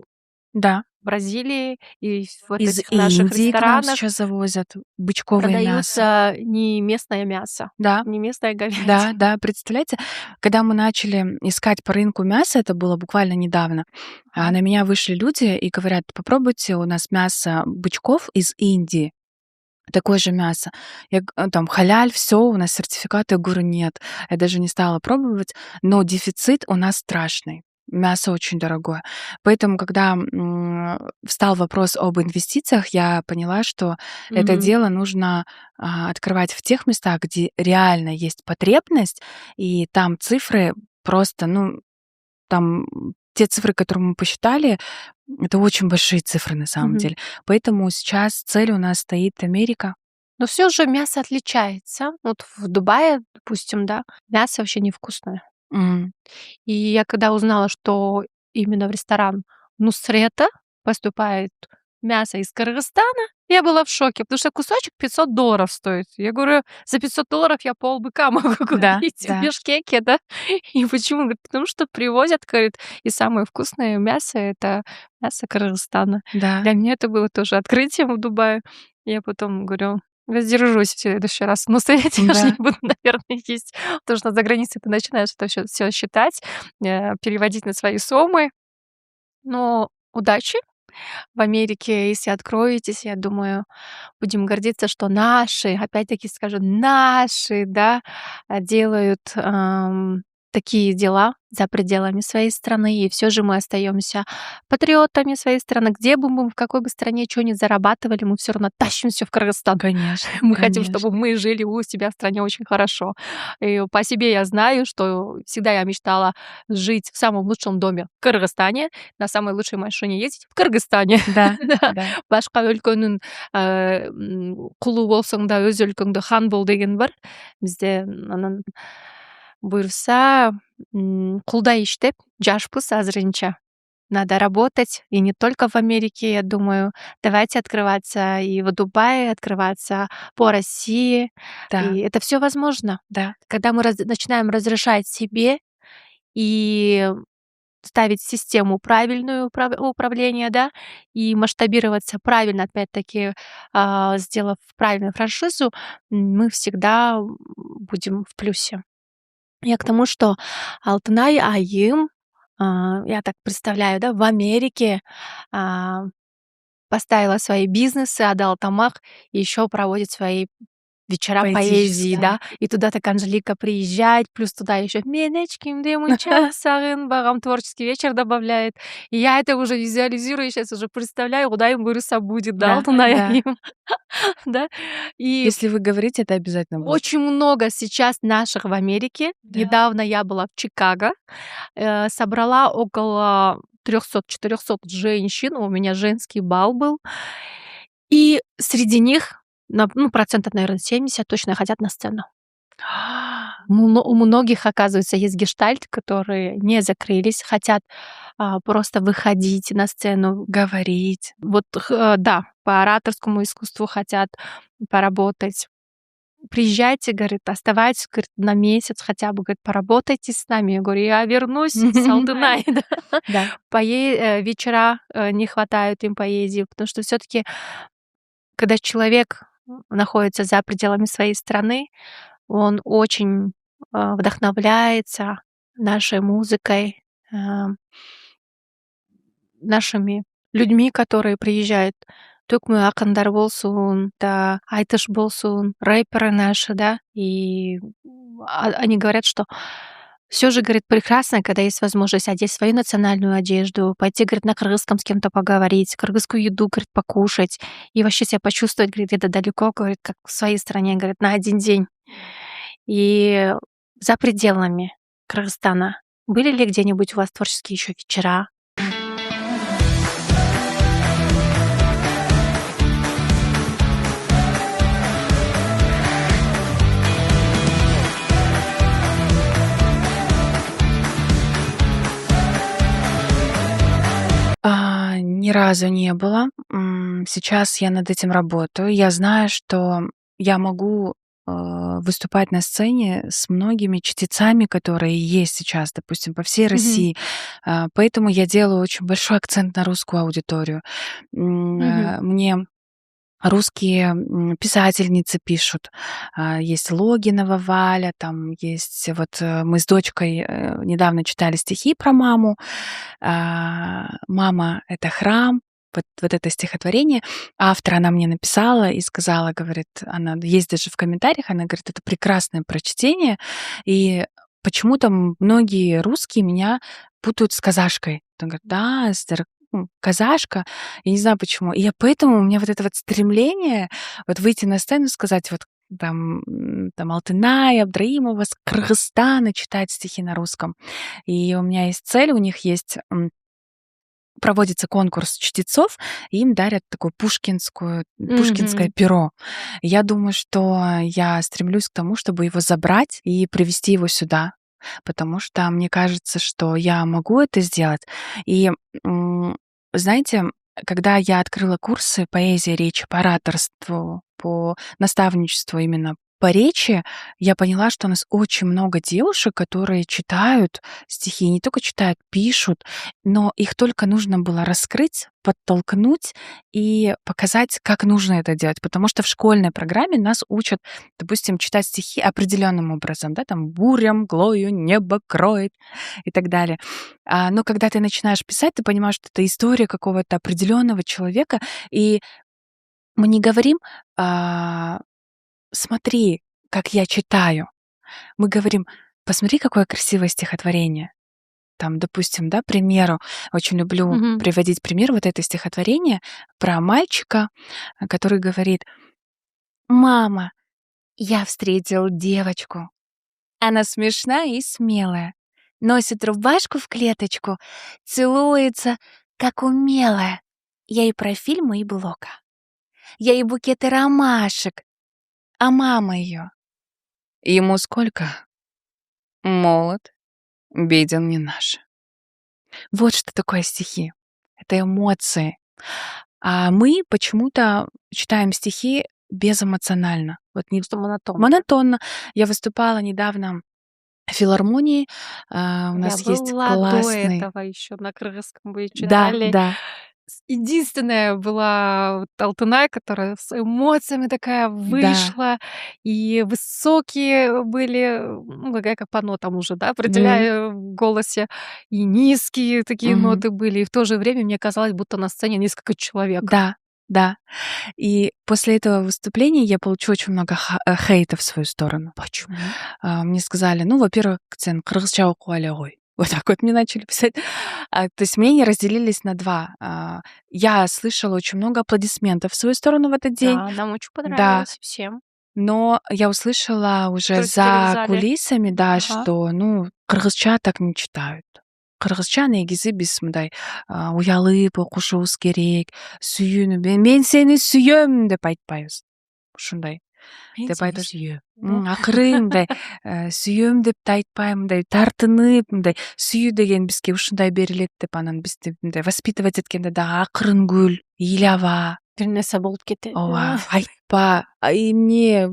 Да. Бразилии и вот Из этих наших Индии к нам ресторанах сейчас завозят бычковое мясо. продаются не местное мясо, Да. не местная Да, говядина. да, представляете, когда мы начали искать по рынку мясо, это было буквально недавно, на меня вышли люди и говорят, попробуйте у нас мясо бычков из Индии, такое же мясо. Там халяль, все, у нас сертификаты. Я говорю, нет, я даже не стала пробовать, но дефицит у нас страшный. Мясо очень дорогое. Поэтому, когда встал вопрос об инвестициях, я поняла, что это дело нужно открывать в тех местах, где реально есть потребность, и там цифры просто, ну, там те цифры, которые мы посчитали, это очень большие цифры на самом деле. Поэтому сейчас цель у нас стоит Америка. Но все же мясо отличается. Вот в Дубае, допустим, да, мясо вообще невкусное. М. И я когда узнала, что именно в ресторан Нусрета поступает мясо из Кыргызстана, я была в шоке, потому что кусочек $500 стоит. Я говорю, за $500 я полбыка могу Да, купить в да. Бишкеке, да? И почему? Говорит, потому что привозят, говорит, и самое вкусное мясо — это мясо Кыргызстана. Да. Для меня это было тоже открытием в Дубае. Я потом говорю, воздержусь в следующий раз. Но я уже Да. не буду, наверное, есть. Потому что за границей ты начинаешь это все считать, переводить на свои сомы. Но удачи в Америке, если откроетесь, я думаю, будем гордиться, что наши, опять-таки скажу, наши, да, делают такие дела за пределами своей страны, и все же мы остаемся патриотами своей страны. Где бы мы, в какой бы стране чё ни зарабатывали, мы все равно тащимся в Кыргызстан. Конечно, Мы хотим, чтобы конечно. мы жили у себя в стране очень хорошо. И по себе я знаю, что всегда я мечтала жить в самом лучшем доме в Кыргызстане, на самой лучшей машине ездить в Кыргызстане. Да, Да. да. Башка өлкөнүн кулу болсоң да өз өлкөңдө хан бол деген бар. Бизде анан буюрса кулдай иштеп жашпыз азырынча. Надо работать, и не только в Америке, я думаю. Давайте открываться и в Дубае, открываться по России. Да, И это все возможно. да. Когда мы начинаем разрешать себе и ставить систему правильную управления, да, и масштабироваться правильно, опять-таки, сделав правильную франшизу, мы всегда будем в плюсе. Я к тому, что Алтынай Айым, я так представляю, да, в Америке а, поставила свои бизнесы, Адал Тамак, и еще проводит свои вечера поэзии, Поэтические. да, и туда так Анжелика приезжает, плюс туда еще Менечкимде мунчак сагын багам творческий вечер добавляет. И я это уже визуализирую, сейчас уже представляю, Кудайым буйруса будет, да, Да, Алтынай да. Айым, да. И Если вы говорите, это обязательно будет. очень много сейчас наших в Америке. Да. Недавно я была в Чикаго, собрала около 300-400 женщин, у меня женский бал был. И среди них, процентов, наверное, 70 точно хотят на сцену. У многих, оказывается, есть гештальт, которые не закрылись, хотят просто выходить на сцену. Говорить. Вот, да, по ораторскому искусству хотят поработать. Приезжайте, говорит, оставайтесь, говорит, на месяц хотя бы, говорит, поработайте с нами. Я говорю, я вернусь с Алтынай. Да. Да. Вечера не хватает им поэзии, потому что все-таки, когда человек находится за пределами своей страны, он очень вдохновляется нашей музыкой, э, нашими людьми, которые приезжают. Төкмө акындар болсун, да, айтыш болсун, рэперы наши, да, и они говорят, что все же, говорит, прекрасно, когда есть возможность одеть свою национальную одежду, пойти, говорит, на кыргызском с кем-то поговорить, кыргызскую еду, говорит, покушать, и вообще себя почувствовать, говорит, где-то далеко, говорит, как в своей стране, говорит, на один день. И за пределами Кыргызстана были ли где-нибудь у вас творческие еще вечера? Ни разу не было. Сейчас я над этим работаю. Я знаю, что я могу выступать на сцене с многими чтецами, которые есть сейчас, допустим, по всей Мгм. России. Поэтому я делаю очень большой акцент на русскую аудиторию. Мгм. Мне русские писательницы пишут. Есть Логинова Валя, там есть вот мы с дочкой недавно читали стихи про маму. «Мама — это храм». Вот это стихотворение. Автор она мне написала и сказала, говорит, она есть даже в комментариях, она говорит, это прекрасное прочтение, и почему-то многие русские меня путают с казашкой. Она говорит, да, казашка, я не знаю почему. И я поэтому у меня вот это вот стремление вот выйти на сцену и сказать вот там Алтынай, Абдраимова с Кыргызстана читать стихи на русском. И у меня есть цель, у них есть проводится конкурс чтецов, и им дарят такое пушкинское Мгм. перо. Я думаю, что я стремлюсь к тому, чтобы его забрать и привезти его сюда, потому что мне кажется, что я могу это сделать. И, знаете, когда я открыла курсы поэзии, речи, по ораторству, по наставничеству именно по речи, я поняла, что у нас очень много девушек, которые читают стихи, не только читают, пишут, но их только нужно было раскрыть, подтолкнуть и показать, как нужно это делать. Потому что в школьной программе нас учат, допустим, читать стихи определенным образом, да, там «буря мглою небо кроет» и так далее. Но когда ты начинаешь писать, ты понимаешь, что это история какого-то определенного человека, и мы не говорим «смотри, как я читаю». Мы говорим посмотри, какое красивое стихотворение. Там, допустим, да, примеру, очень люблю Мгм. приводить пример вот это стихотворение про мальчика, который говорит: «Мама, я встретил девочку. Она смешная и смелая, носит рубашку в клеточку, целуется, как умелая. Я и про фильмы, и блока. Я и букеты ромашек, а мама ее. Ему сколько? Молод, беден не наш». Вот что такое стихи. Это эмоции. А мы почему-то читаем стихи безэмоционально. Вот не Что монотонно. монотонно. Я выступала недавно в филармонии. У Я нас есть была до классный. этого еще на кыргызском вы Да, читали. да, Единственная была вот Алтынай, которая с эмоциями такая да. вышла, и высокие были, ну, какая по нотам уже, да, Мгм, определяя в голосе, и низкие такие мгм. ноты были, и в то же время мне казалось, будто на сцене несколько человек. Да, да. И после этого выступления я получила очень много хейта в свою сторону. Почему? Мне сказали, ну, во-первых, сен кыргызча окуп эле кой. Вот так вот мне начали писать. То есть мнения разделились на два. Я слышала очень много аплодисментов в свою сторону в этот день. Да, нам очень Да, понравилось всем. но я услышала уже Кто сидели в за зале. кулисами, да, Ага. что, ну, кыргызча так не читают. Кыргызча негизи биз мындай уялып окушубуз керек, сүйүнүп мен сени сүйөм деп айтпайбыз. Ушундай Мен деп сени айтабыз. сүйөм. Да? Акырын мындай сүйөм деп да айтпайм, мындай тартынып, мындай сүйүү деген бизге ушундай берилет деп анан бизди мындай воспитывать эткенде дагы акырын күл, ыйлаба, Бир нерсе болуп кетет. ооба, айтпа, эмне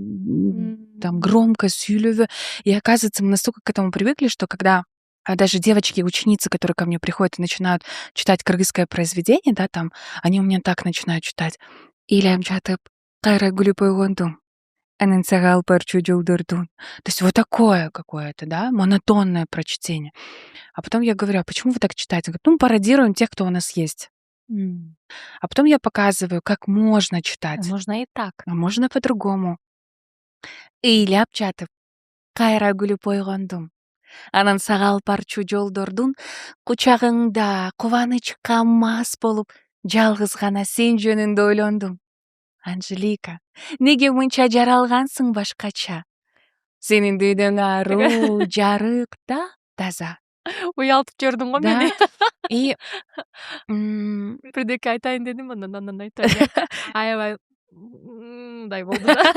там громко сүйлөбө. И оказывается, мы настолько к этому привыкли, что когда даже девочки, ученицы, которые ко мне приходят и начинают читать кыргызское произведение, да, там, они у меня так начинают читать. «Илям жатып, кайра күлүп ойгондум, анан сага алпарчу жолдордун». То есть вот такое какое-то, да, монотонное прочтение. А потом я говорю: «А почему вы так читаете?» Говорят: «Ну, пародируем тех, кто у нас есть». А потом я показываю, как можно читать, Можно и так. а можно по-другому. «Ыйлап жатып, кайра күлүп ойгондум, анан сага алпарчу жолдордун кучагыңда кубанычка мас болуп, жалгыз гана сен жөнүндө ойлондум. Анжелика, неге мынча жаралгансың башкача? Сенин дүйнөң аруу, жарык да таза». Уялтып жибердиң го Да. мени. И м, Бирдеке айтайын дедим, анан айта элем. Аябай мындай болду да.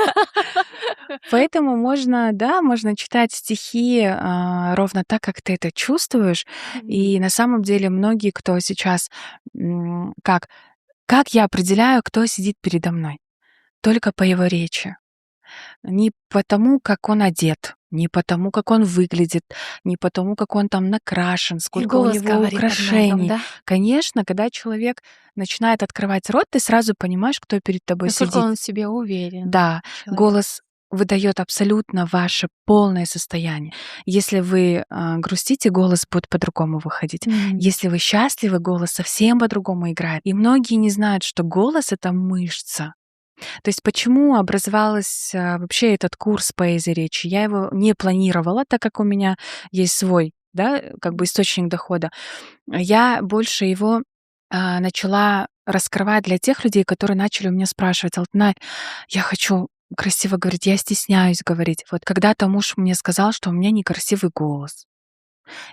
поэтому можно, да, можно читать стихи ровно так, как ты это чувствуешь. И на самом деле многие, кто сейчас, как я определяю, кто сидит передо мной? Только по его речи. Не потому, как он одет, не потому, как он выглядит, не потому, как он там накрашен, И сколько у голос него говорит о многом, украшений. да? Конечно, когда человек начинает открывать рот, ты сразу понимаешь, кто перед тобой Насколько сидит. он в себе уверен, Да, человек. голос выдает абсолютно ваше полное состояние. Если вы грустите, голос будет по-другому выходить. Если вы счастливы, голос совсем по-другому играет. И многие не знают, что голос — это мышца. То есть почему образовалась вообще этот курс поэзии речи? Я его не планировала, так как у меня есть свой, да, как бы источник дохода. Я больше его начала раскрывать для тех людей, которые начали у меня спрашивать: «Алтынай, я хочу красиво говорить, я стесняюсь говорить». Вот когда-то муж мне сказал, что у меня некрасивый голос.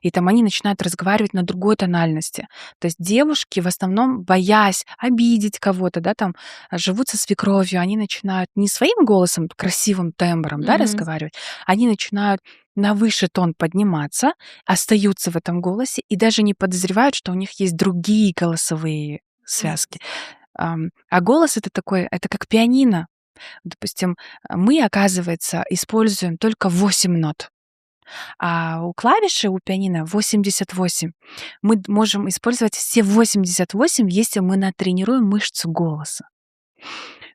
И там они начинают разговаривать на другой тональности. То есть девушки в основном, боясь обидеть кого-то, да, там, живут со свекровью, они начинают не своим голосом, красивым тембром, да, разговаривать, они начинают на высший тон подниматься, остаются в этом голосе и даже не подозревают, что у них есть другие голосовые связки. А голос — это такой, это как пианино. Допустим, мы, оказывается, используем только 8 нот. А у клавиши, у пианино 88. Мы можем использовать все 88, если мы натренируем мышцу голоса.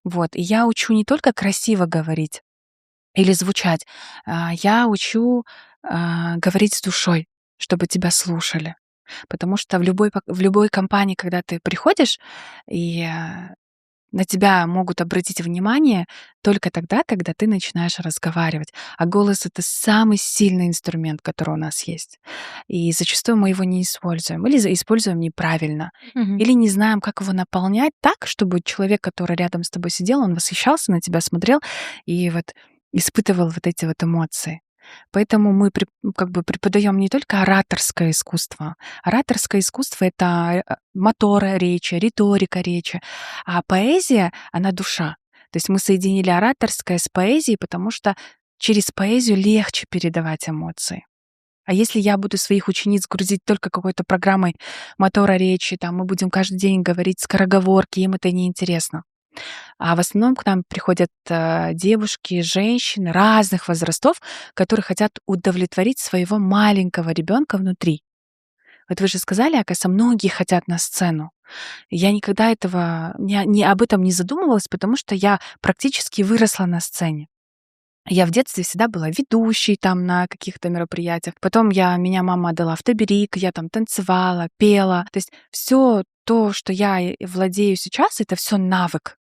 Вот. И я учу не только красиво говорить или звучать, я учу говорить с душой, чтобы тебя слушали. Потому что в любой компании, когда ты приходишь, и на тебя могут обратить внимание только тогда, когда ты начинаешь разговаривать. А голос — это самый сильный инструмент, который у нас есть. И зачастую мы его не используем или используем неправильно. Мгм. Или не знаем, как его наполнять так, чтобы человек, который рядом с тобой сидел, он восхищался, на тебя смотрел и вот испытывал вот эти вот эмоции. Поэтому мы как бы преподаем не только ораторское искусство. Ораторское искусство — это мотора речи, риторика речи, а поэзия, она душа. То есть мы соединили ораторское с поэзией, потому что через поэзию легче передавать эмоции. А если я буду своих учениц грузить только какой-то программой мотора речи, там мы будем каждый день говорить скороговорки, им это неинтересно. А в основном к нам приходят девушки, женщины разных возрастов, которые хотят удовлетворить своего маленького ребенка внутри. Вот вы же сказали, оказывается, многие хотят на сцену. Я никогда об этом не задумывалась, потому что я практически выросла на сцене. Я в детстве всегда была ведущей там на каких-то мероприятиях. Потом меня мама отдала в таберик, я там танцевала, пела. То есть все то, что я владею сейчас, это все навык.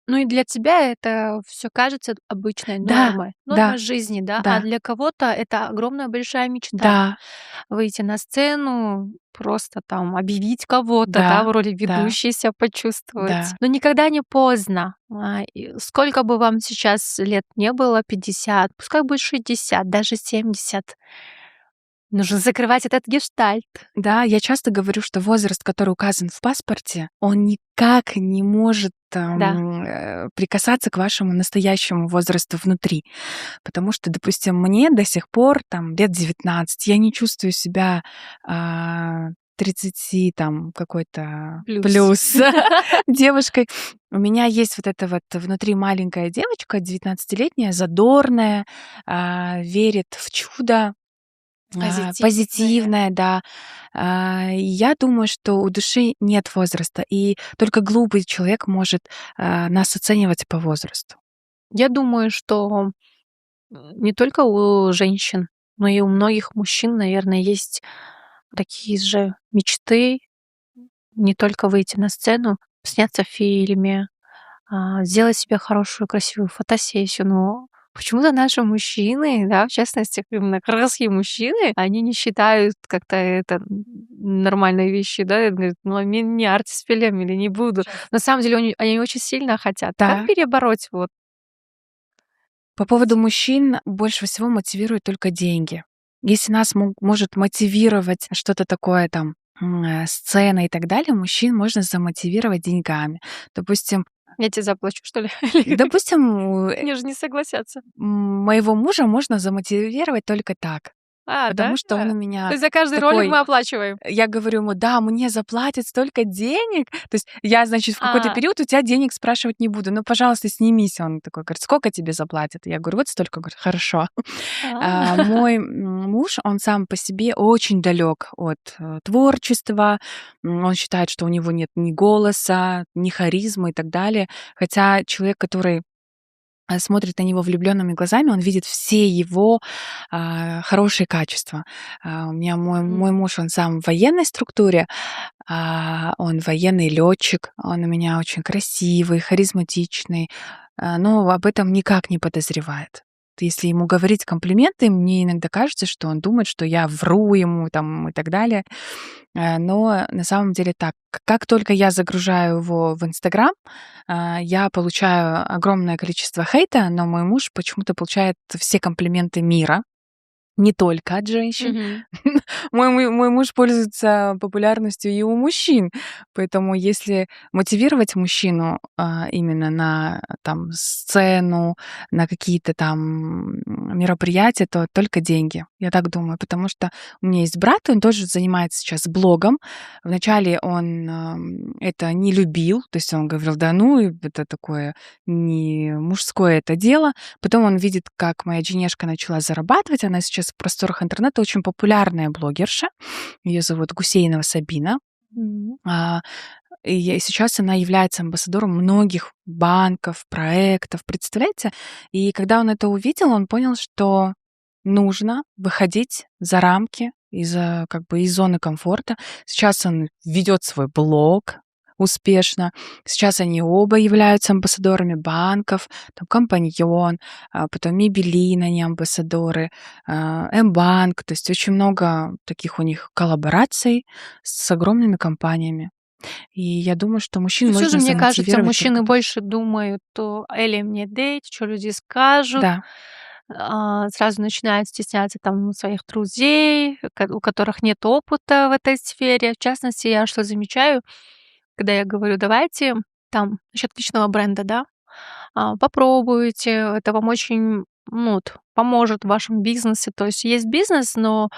Ну и для тебя это все кажется обычной Да, нормой, да, нормой жизни, да, а да, для кого-то это огромная большая мечта. да, Выйти на сцену, просто там объявить кого-то, да, да, в роли да, ведущей себя почувствовать. да. Но никогда не поздно. И сколько бы вам сейчас лет не было, 50, пускай будет 60, даже 70, нужно закрывать этот гештальт. Да, я часто говорю, что возраст, который указан в паспорте, он никак не может Да. прикасаться к вашему настоящему возрасту внутри. Потому что, допустим, мне до сих пор там лет 19, я не чувствую себя 30 там какой-то Плюс. плюс девушкой. У меня есть вот эта вот внутри маленькая девочка, 19-летняя, задорная, верит в чудо, Позитивная. позитивная, да. И я думаю, что у души нет возраста, и только глупый человек может нас оценивать по возрасту. Я думаю, что не только у женщин, но и у многих мужчин, наверное, есть такие же мечты. Не только выйти на сцену, сняться в фильме, сделать себе хорошую, красивую фотосессию. Но почему-то наши мужчины, да, в частности, именно кыргызские мужчины, они не считают как-то это нормальной вещью, да, и говорят: "Ну, мен не артист белем или не буду". На самом деле они очень сильно хотят. Как Да. перебороть вот По поводу мужчин больше всего мотивируют только деньги. Если нас может мотивировать что-то такое там, сцена и так далее, мужчин можно замотивировать деньгами. Допустим, я тебе заплачу, что ли? допустим, Они же не согласятся. моего мужа можно замотивировать только так, Да? потому что он у То меня есть за каждый ролик такой. мы оплачиваем? Я говорю ему: "Да, мне заплатят столько денег". То есть я, значит, в какой-то А, период у тебя денег спрашивать не буду. Ну, пожалуйста, снимись. Он такой говорит: "Сколько тебе заплатят?" Я говорю: "Вот столько". Говорит: "Хорошо". а. Мой муж, он сам по себе очень далек от творчества. Он считает, что у него нет ни голоса, ни харизмы и так далее. Хотя человек, который смотрит на него влюбленными глазами, он видит все его хорошие качества. У меня М. мой муж, он сам в военной структуре, он военный летчик, он у меня очень красивый, харизматичный, но об этом никак не подозревает. Если ему говорить комплименты, мне иногда кажется, что он думает, что я вру ему там и так далее. Но на самом деле так. Как только я загружаю его в "Инстаграм", я получаю огромное количество хейта, но мой муж почему-то получает все комплименты мира. Не только от женщин. Мгм. Мой муж пользуется популярностью и у мужчин. Поэтому если мотивировать мужчину, именно на там сцену, на какие-то там мероприятия, то только деньги. Я так думаю. Потому что у меня есть брат, он тоже занимается сейчас блогом. Вначале он, это не любил, то есть он говорил: "Да ну, это такое не мужское это дело". Потом он видит, как моя Дженешка начала зарабатывать. Она сейчас в просторах интернета очень популярная блогерша. Ее зовут Гусейнова Сабина. М. А, и сейчас она является амбассадором многих банков, проектов. Представляете? И когда он это увидел, он понял, что нужно выходить за рамки, как бы из зоны комфорта. Сейчас он ведет свой блог, успешно. Сейчас они оба являются амбассадорами банков, там Компаньон, потом Мебелин, они амбассадоры, М-банк. То есть очень много таких у них коллабораций с огромными компаниями. И я думаю, что мужчин Но все же, можно мне кажется, замотивировать только мужчины так. больше думают, то или мне дейт, что люди скажут, Да, сразу начинают стесняться там своих друзей, у которых нет опыта в этой сфере. В частности, я что замечаю, когда я говорю: "Давайте там насчет личного бренда, да, попробуйте, это вам очень, ну, вот поможет в вашем бизнесе". То есть есть бизнес, но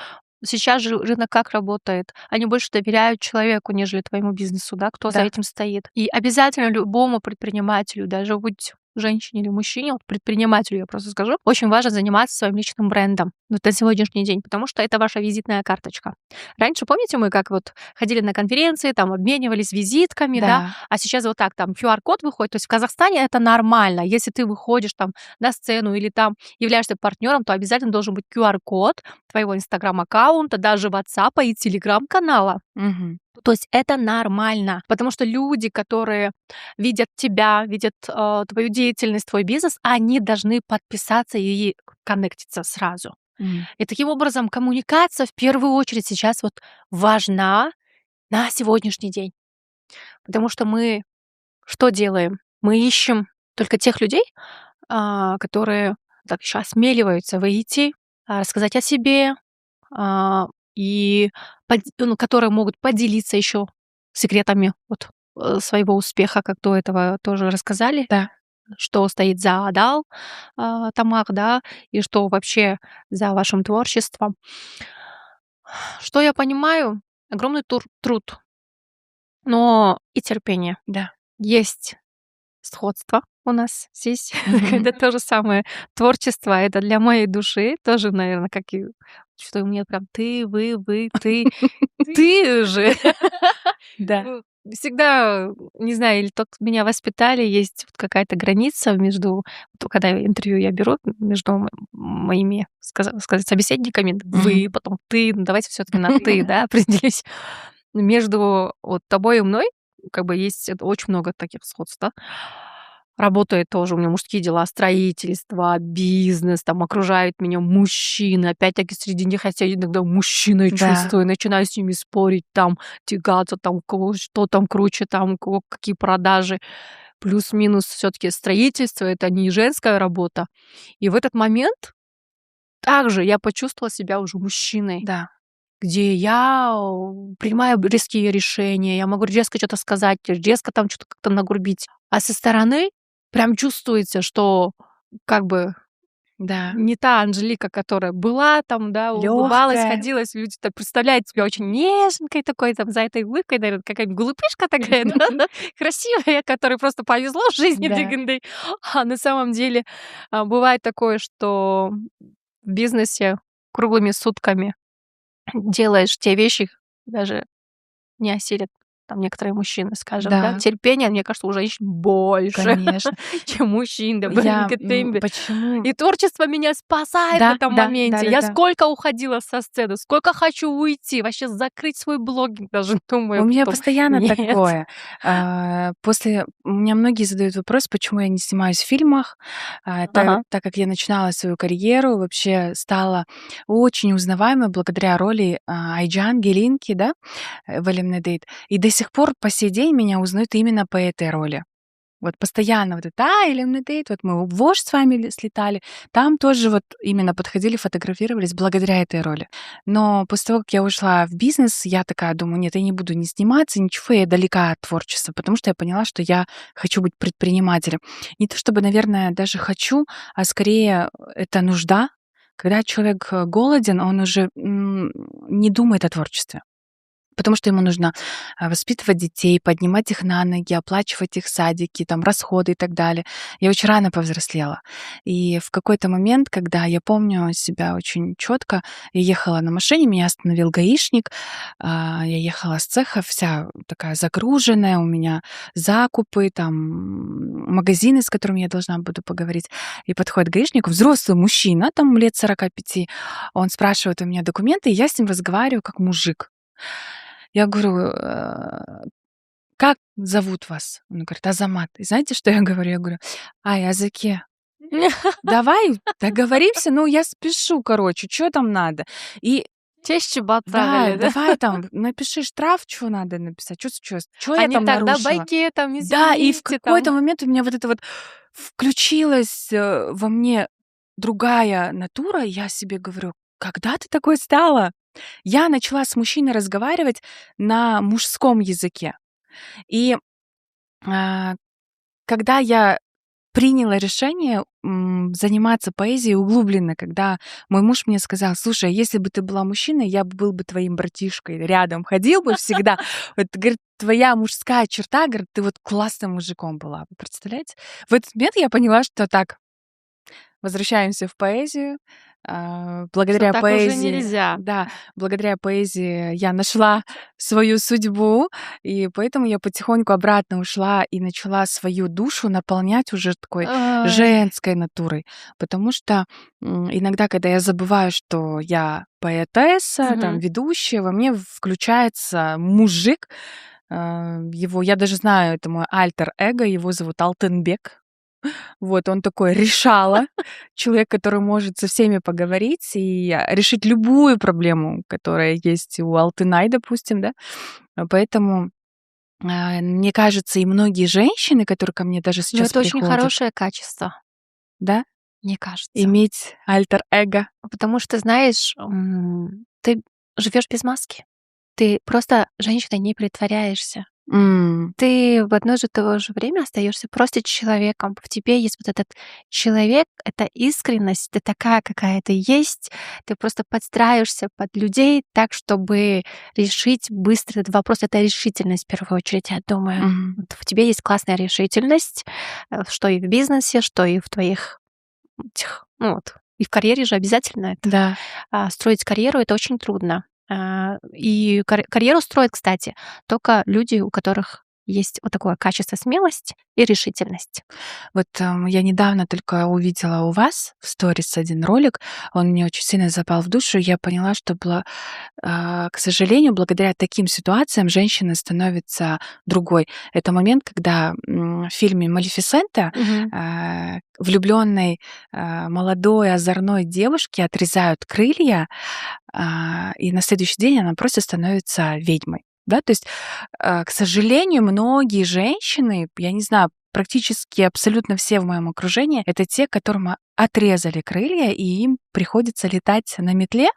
сейчас же рынок как работает? Они больше доверяют человеку, нежели твоему бизнесу, да, кто за да. этим стоит. И обязательно любому предпринимателю, даже будь женщине или мужчине, вот предпринимателю я просто скажу, очень важно заниматься своим личным брендом вот на сегодняшний день, потому что это ваша визитная карточка. Раньше, помните, мы как вот ходили на конференции, там обменивались визитками, да, Да. а сейчас вот так, там QR-код выходит, то есть в Казахстане это нормально. Если ты выходишь там на сцену или там являешься партнером, то обязательно должен быть QR-код твоего инстаграм-аккаунта, даже ватсапа и телеграм-канала. Мгм. То есть это нормально, потому что люди, которые видят тебя, видят твою деятельность, твой бизнес, они должны подписаться и коннектиться сразу. М. И таким образом коммуникация в первую очередь сейчас вот важна на сегодняшний день, потому что мы что делаем? Мы ищем только тех людей, которые так еще осмеливаются выйти, рассказать о себе, а, и ну, которые могут поделиться еще секретами вот, своего успеха, как до этого тоже рассказали, Да. что стоит за Адал Тамак, да, и что вообще за вашим творчеством. Что я понимаю? Огромный труд, но и терпение. Да. Есть сходство у нас здесь. Мгм. Это то же самое творчество. Это для моей души тоже, наверное, как и что у меня прям ты, вы, ты же. Да. Ну, всегда, не знаю, или так меня воспитали, есть вот какая-то граница между, вот когда интервью я беру, между моими, сказать, собеседниками, Мгм. вы, потом ты, ну, давайте все таки на ты, да, определись. Между вот тобой и мной как бы есть очень много таких сходств, да. Работает тоже у меня мужские дела, строительство, бизнес, там окружают меня мужчины. Опять-таки среди них я себя иногда мужчиной Да. чувствую, начинаю с ними спорить, там тягаться, там у кого что там круче, там у кого какие продажи. Плюс-минус все таки строительство — это не женская работа. И в этот момент также я почувствовала себя уже мужчиной, Да. где я, принимаю резкие решения, я могу резко что то сказать, резко там что то как-то нагрубить. А со стороны прям чувствуется, что как бы Да. не та Анжелика, которая была там, да, улыбалась, Лёгкая. ходила, люди так представляют себя очень нежненькой такой, там, за этой улыбкой, наверно, какая-нибудь глупышка такая, да, красивая, которой просто повезло в жизни Да. дыгынды. А на самом деле, бывает такое, что в бизнесе круглыми сутками делаешь те вещи, даже не осилят там некоторые мужчины, скажем, да. Да, Терпения, мне кажется, у женщин больше, конечно. чем мужчин, да, Я, темпе. почему. И творчество меня спасает в Да, этом да, моменте. Я да-да-да. сколько уходила со сцены, сколько хочу уйти, вообще закрыть свой блогинг даже, У думаю меня потом. постоянно Нет. такое. После у меня многие задают вопрос, почему я не снимаюсь в фильмах. Ага. Так как я начинала свою карьеру, вообще стала очень узнаваемой благодаря роли, Айджан Гелинки, да, в "Элимнедейт". И до сих пор по сей день меня узнают именно по этой роли. Вот постоянно вот это: Элимнедейт, вот мы в Ош с вами слетали". Там тоже вот именно подходили, фотографировались благодаря этой роли. Но после того, как я ушла в бизнес, я такая думаю: "Нет, я не буду ни сниматься, ничего, я далека от творчества", потому что я поняла, что я хочу быть предпринимателем. Не то чтобы, наверное, даже хочу, а скорее это нужда. Когда человек, голоден, он уже, не думает о творчестве. Потому что ему нужно, воспитывать детей, поднимать их на ноги, оплачивать их садики, там, расходы и так далее. Я очень рано повзрослела. И в какой-то момент, когда я помню себя очень четко, я ехала на машине, меня остановил гаишник. Я ехала с цеха вся такая загруженная, у меня закупы, там, магазины, с которыми я должна буду поговорить. И подходит гаишник, взрослый мужчина, там, лет 45. Он спрашивает у меня документы, и я с ним разговариваю как мужик. Я говорю: как зовут вас? Он говорит: Азамат. И знаете, что я говорю? Я говорю: ай, Азаке, давай договоримся, ну, я спешу, короче, что там надо? И Чаще да, баталили, да? давай там напиши штраф, что надо написать, что я Они там тогда нарушила. байки там, Да, и в извините, какой-то там. момент у меня вот это вот включилась во мне другая натура, и я себе говорю: когда ты такой стала? Я начала с мужчиной разговаривать на мужском языке. И а, когда я приняла решение заниматься поэзией углубленно, когда мой муж мне сказал: слушай, если бы ты была мужчиной, я бы был бы твоим братишкой, рядом ходил бы всегда. Вот, говорит, твоя мужская черта, говорит, ты вот классным мужиком была. Вы представляете? В этот момент я поняла, что так, возвращаемся в поэзию. Что Благодаря так уже поэзии, нельзя. да, благодаря поэзии я нашла свою судьбу, и поэтому я потихоньку обратно ушла и начала свою душу наполнять уже такой Ай, женской натурой. Потому что иногда, когда я забываю, что я поэтесса, там, мгм. ведущая, во мне включается мужик. Его, я даже знаю, это мой альтер-эго, его зовут Алтынбек. Вот, он такой решала, человек, который может со всеми поговорить и решить любую проблему, которая есть у Алтынай, допустим, да. Поэтому, мне кажется, и многие женщины, которые ко мне даже Но сейчас это очень приходят, хорошее качество, да, мне кажется. иметь альтер-эго. Потому что, знаешь, ты живешь без маски. Ты просто женщиной не притворяешься. М, Ты в одно же то же время остаешься просто человеком. В тебе есть вот этот человек, это искренность, ты такая, какая ты есть. Ты просто подстраиваешься под людей так, чтобы решить быстро этот вопрос. Это решительность в первую очередь, я думаю. мгм. Вот в тебе есть классная решительность, что и в бизнесе, что и в твоих ну вот, и в карьере же обязательно это. Да. Строить карьеру — это очень трудно. И карьеру строят, кстати, только люди, у которых есть вот такое качество — смелость и решительность. Вот, я недавно только увидела у вас в сторис один ролик, он мне очень сильно запал в душу. Я поняла, что к сожалению, благодаря таким ситуациям женщина становится другой. Это момент, когда в фильме «Малефисента» Мгм. влюбленной молодой озорной девушке отрезают крылья, и на следующий день она просто становится ведьмой. Да, то есть, к сожалению, многие женщины, я не знаю, практически абсолютно все в моем окружении — это те, которым отрезали крылья, и им приходится летать на метле,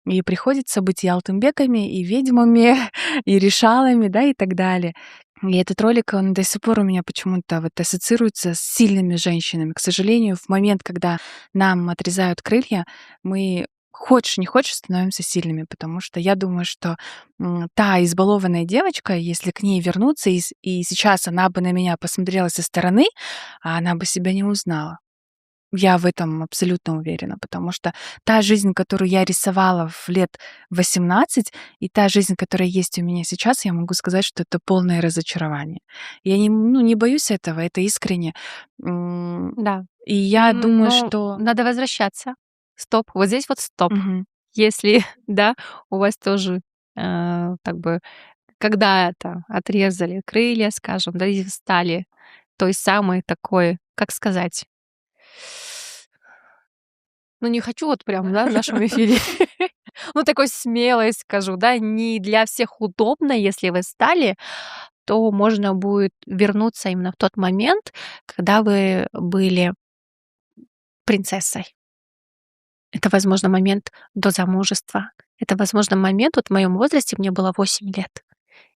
и приходится быть и алтынбеками, и ведьмами, и решалами, да, и так далее. И этот ролик, он до сих пор у меня почему-то вот ассоциируется с сильными женщинами. К сожалению, в момент, когда нам отрезают крылья, мы хочешь не хочешь становимся сильными, потому что я думаю, что та избалованная девочка, если к ней вернуться, и сейчас она бы на меня посмотрела со стороны, она бы себя не узнала. Я в этом абсолютно уверена, потому что та жизнь, которую я рисовала в лет 18, и та жизнь, которая есть у меня сейчас, я могу сказать, что это полное разочарование. Я не боюсь этого, это искренне. М, Да. И я думаю, Но что... надо возвращаться. Стоп. Вот здесь вот стоп. Мгм. Если, да, у вас тоже, как бы когда-то отрезали крылья, скажем, да, и стали той самой такой, как сказать, ну, не хочу вот прям, да, в нашем эфире, ну, такой смелой скажу, да, не для всех удобно, если вы стали, то можно будет вернуться именно в тот момент, когда вы были принцессой. Это, возможно, момент до замужества. Это, возможно, момент, вот в моем возрасте, мне было 8 лет.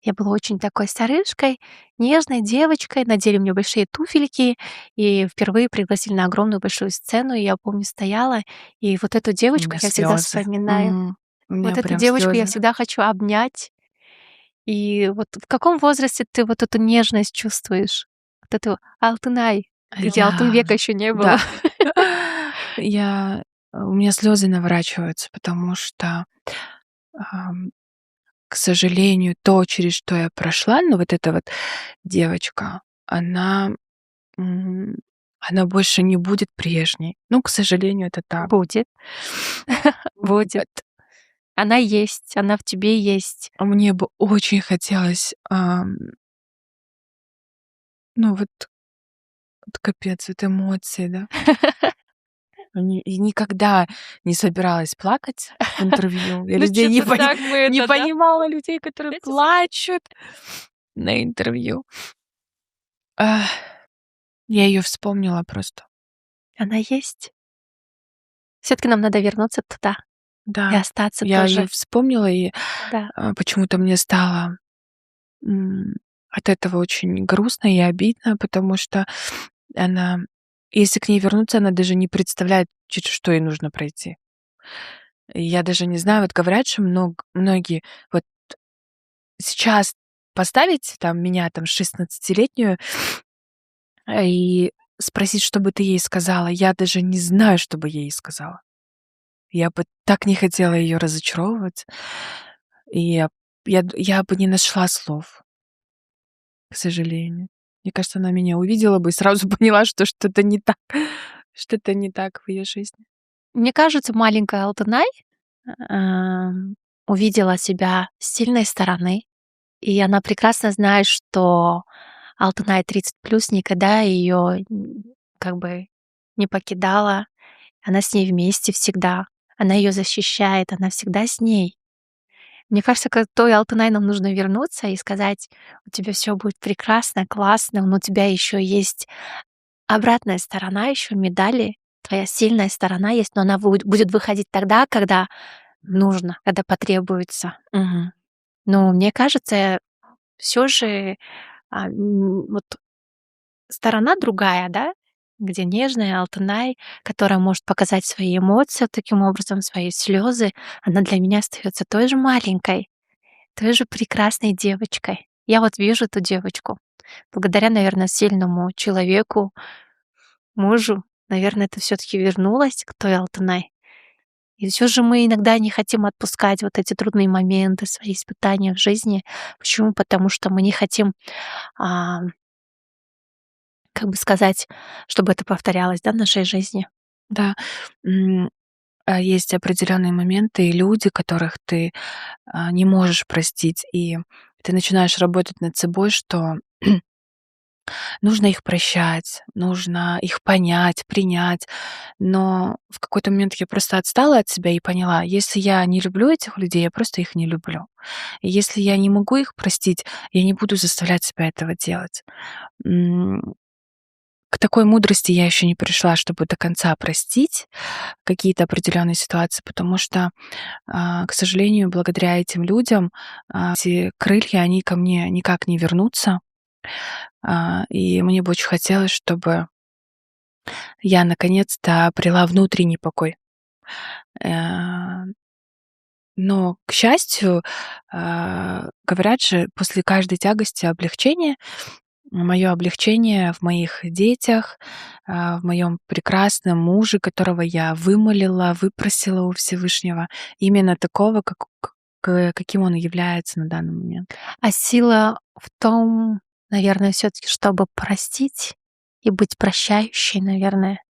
Я была очень такой старышкой, нежной девочкой, надели мне большие туфельки и впервые пригласили на огромную большую сцену. И я помню, стояла, и вот эту У девочку меня я всегда слезы. вспоминаю. У Вот меня эту прям девочку я слезы. всегда хочу обнять. И вот в каком возрасте ты вот эту нежность чувствуешь? Вот эту Алтынай, где Я, Алтынбека еще не было. да, у меня слезы наворачиваются, потому что, ам, к сожалению, то, через что я прошла, ну, вот эта вот девочка, м, она больше не будет прежней. Ну, к сожалению, это так. Будет, будет. Вот. Она есть, она в тебе есть. Мне бы очень хотелось, Ну вот капец, вот эмоции, да. И никогда не собиралась плакать в интервью. Я Ну, людей не что-то так мы не это, да? понимала людей, которые Знаете, плачут на интервью. Ах, я её вспомнила просто. она есть. Все-таки нам надо вернуться туда и Да, остаться я её тоже. вспомнила, и, Да. почему-то мне стало, м, от этого очень грустно и обидно, потому что она, если к ней вернуться, она даже не представляет, через что ей нужно пройти. И я даже не знаю, вот говорят, что многие вот сейчас поставить там меня, там, 16-летнюю, и спросить, что бы ты ей сказала, я даже не знаю, что бы я ей сказала. Я бы так не хотела её разочаровывать, и я бы не нашла слов, к сожалению. Мне кажется, она меня увидела бы и сразу поняла, что что-то не так в её жизни. Мне кажется, маленькая Алтынай увидела себя с сильной стороны, и она прекрасно знает, что Алтынай 30+ никогда ее как бы не покидала. Она с ней вместе всегда. Она ее защищает, она всегда с ней. Мне кажется, к той Алтынай нам нужно вернуться и сказать: у тебя все будет прекрасно, классно, но у тебя еще есть обратная сторона еще медали. Твоя сильная сторона есть, но она будет выходить тогда, когда нужно, когда потребуется. Мгм. Но мне кажется, все же вот сторона другая, да, где нежная Алтынай, которая может показать свои эмоции таким образом, свои слезы, она для меня остается той же маленькой, той же прекрасной девочкой. Я вот вижу эту девочку. Благодаря, наверное, сильному человеку, мужу, наверное, это все-таки вернулось к той Алтынай. И все же мы иногда не хотим отпускать вот эти трудные моменты, свои испытания в жизни. Почему? Потому что мы не хотим, а, как бы сказать, чтобы это повторялось, да, в нашей жизни. Да, есть определенные моменты и люди, которых ты, не можешь простить, и ты начинаешь работать над собой, что нужно их прощать, нужно их понять, принять. Но в какой-то момент я просто отстала от себя и поняла, если я не люблю этих людей, я просто их не люблю. И если я не могу их простить, я не буду заставлять себя этого делать. М, К такой мудрости я еще не пришла, чтобы до конца простить какие-то определенные ситуации, потому что, к сожалению, благодаря этим людям, эти крылья, они ко мне никак не вернутся. И мне бы очень хотелось, чтобы я наконец-то обрела внутренний покой. Э, но, к счастью, говорят же, после каждой тягости облегчение. Мое облегчение в моих детях, в моем прекрасном муже, которого я вымолила, выпросила у Всевышнего, именно такого, каким он является на данный момент. А сила в том, наверное, все-таки, чтобы простить и быть прощающей, наверное.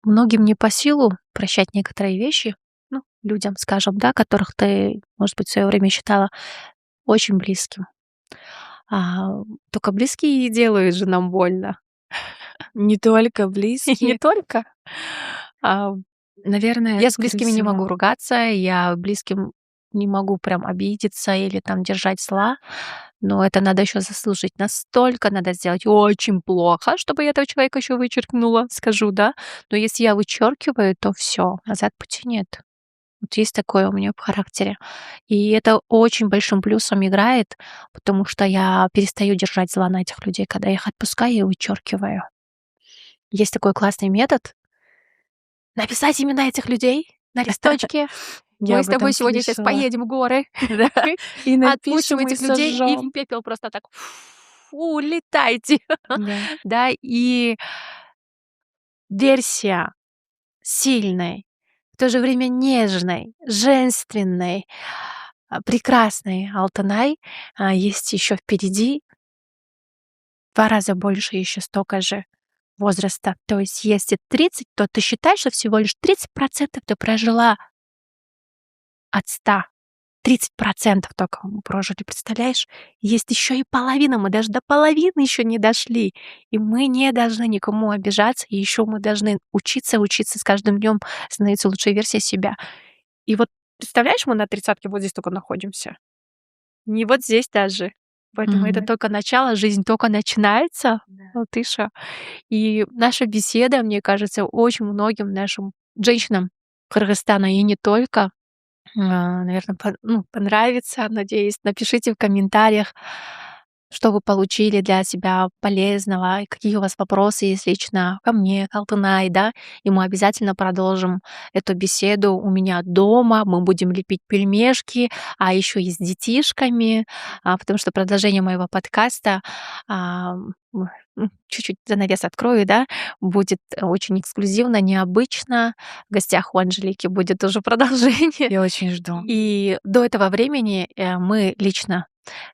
Многим не по силу прощать некоторые вещи, ну, людям, скажем, да, которых ты, может быть, в свое время считала очень близким. А, Только близкие и делают же нам больно. Не только И не близкие, только. А, наверное, Я с скорее близкими не всего. могу ругаться, я близким не могу прям обидеться или там держать зла, но это надо еще заслужить. Настолько надо сделать очень плохо, чтобы я этого человека еще вычеркнула, скажу, да. Но если я вычеркиваю, то все, назад пути нет. Вот есть такое у меня в характере. И это очень большим плюсом играет, потому что я перестаю держать зла на этих людей, когда я их отпускаю и вычеркиваю. Есть такой классный метод написать имена этих людей на листочке. Я Мы с об тобой этом сегодня сейчас слышала. поедем в горы, Да, и отпустим напишем, и этих людей и в сожжем. пепел просто так улетайте. Да. Да, и версия сильной, в то же время нежной, женственной, прекрасной Алтынай есть еще впереди. 2 раза больше еще столько же возраста. То есть если 30, то ты считаешь, что всего лишь 30% ты прожила от 100. 30% только мы прожили, представляешь? Есть еще и половина, мы даже до половины еще не дошли. И мы не должны никому обижаться, и еще мы должны учиться с каждым днем становиться лучшей версией себя. И вот представляешь, мы на 30-ке вот здесь только находимся. Не вот здесь даже. Поэтому это только начало, жизнь только начинается, Латыша. И наша беседа, мне кажется, очень многим нашим женщинам Кыргызстана и не только, наверное, понравится, надеюсь. Напишите в комментариях, что вы получили для себя полезного, и какие у вас вопросы есть лично ко мне, к Алтынай, да, и мы обязательно продолжим эту беседу у меня дома, мы будем лепить пельмешки, а еще и с детишками, потому что продолжение моего подкаста, чуть-чуть занавес открою, да, будет очень эксклюзивно, необычно. В гостях у Анжелики будет тоже продолжение. Я очень жду. И до этого времени мы лично,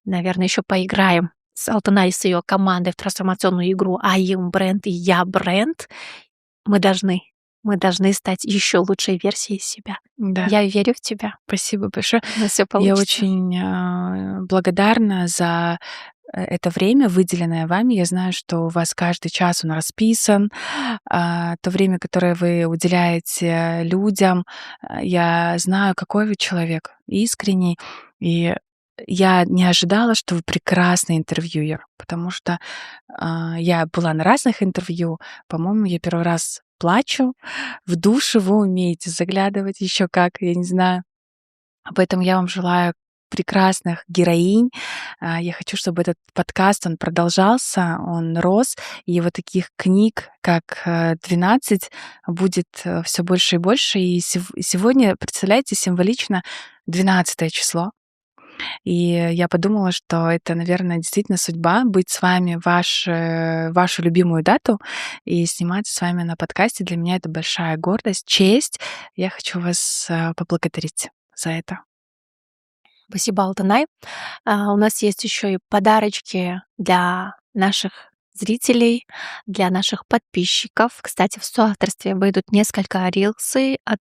наверное, еще поиграем с Алтынай, с ее командой в трансформационную игру «I am бренд» и «Я бренд». Мы должны стать еще лучшей версией себя. Да. Я верю в тебя. Спасибо большое. У нас всё Я получится. очень благодарна за это время, выделенное вами. Я знаю, что у вас каждый час он расписан. То время, которое вы уделяете людям, я знаю, какой вы человек, искренний. И я не ожидала, что вы прекрасный интервьюер, потому что я была на разных интервью. По-моему, я первый раз плачу. В душу вы умеете заглядывать еще как, я не знаю. Поэтому я вам желаю прекрасных героинь. Я хочу, чтобы этот подкаст, он продолжался, он рос, и вот таких книг, как 12, будет все больше и больше. И сегодня, представляете, символично 12 число. И я подумала, что это, наверное, действительно судьба быть с вами в вашу любимую дату и сниматься с вами на подкасте. Для меня это большая гордость, честь. Я хочу вас поблагодарить за это. Спасибо, Алтынай. У нас есть еще и подарочки для наших зрителей, для наших подписчиков. Кстати, в соавторстве выйдут несколько рилсы от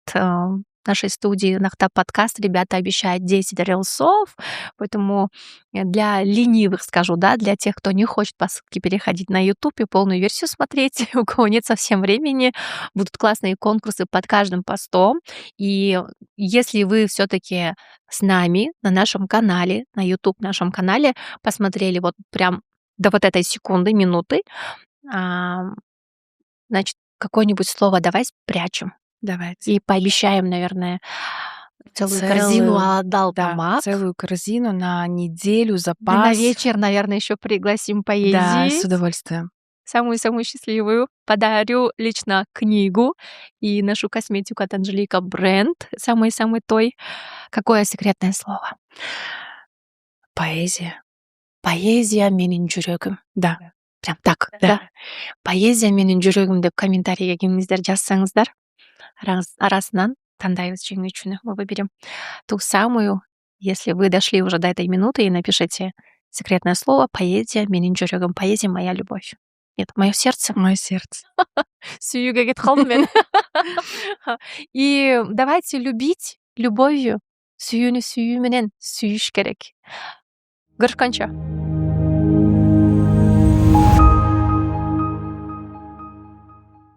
нашей студии Нахта подкаст. Ребята обещают 10 рилсов, поэтому для ленивых скажу, да, для тех, кто не хочет по ссылке переходить на YouTube и полную версию смотреть, у кого нет совсем времени, будут классные конкурсы под каждым постом. И если вы все-таки с нами на нашем канале, на YouTube нашем канале, посмотрели вот прям до вот этой секунды, минуты, значит, какое-нибудь слово давай спрячем. Давайте. И пообещаем, наверное, целую корзину Аладал Да, Тамак. целую корзину на неделю, Да, запас. на вечер, наверное, еще пригласим Да, поездить. с удовольствием. Самую-самую счастливую. Подарю лично книгу и нашу косметику от Анжелика бренд. Самый-самый той. Какое секретное слово? Поэзия. Поэзия менин жүрегім. Да. Прям так, Да. да? Поэзия менин жүрегім деп комментарийге келіңіздер, жазсаңыздар. Арасынан таңдайбыз жеңүүчүнү, мы выберем ту самую. Если вы дошли уже до этой минуты и напишите секретное слово «Поэзия менин жүрегім». Поэзия — моя любовь. Нет, мое сердце. Мое сердце. Сүйүүгө кетип калдым мен. И давайте любить любовью. Сүйүүнү сүйүү менен сүйүш керек. Көрүшкөнчө.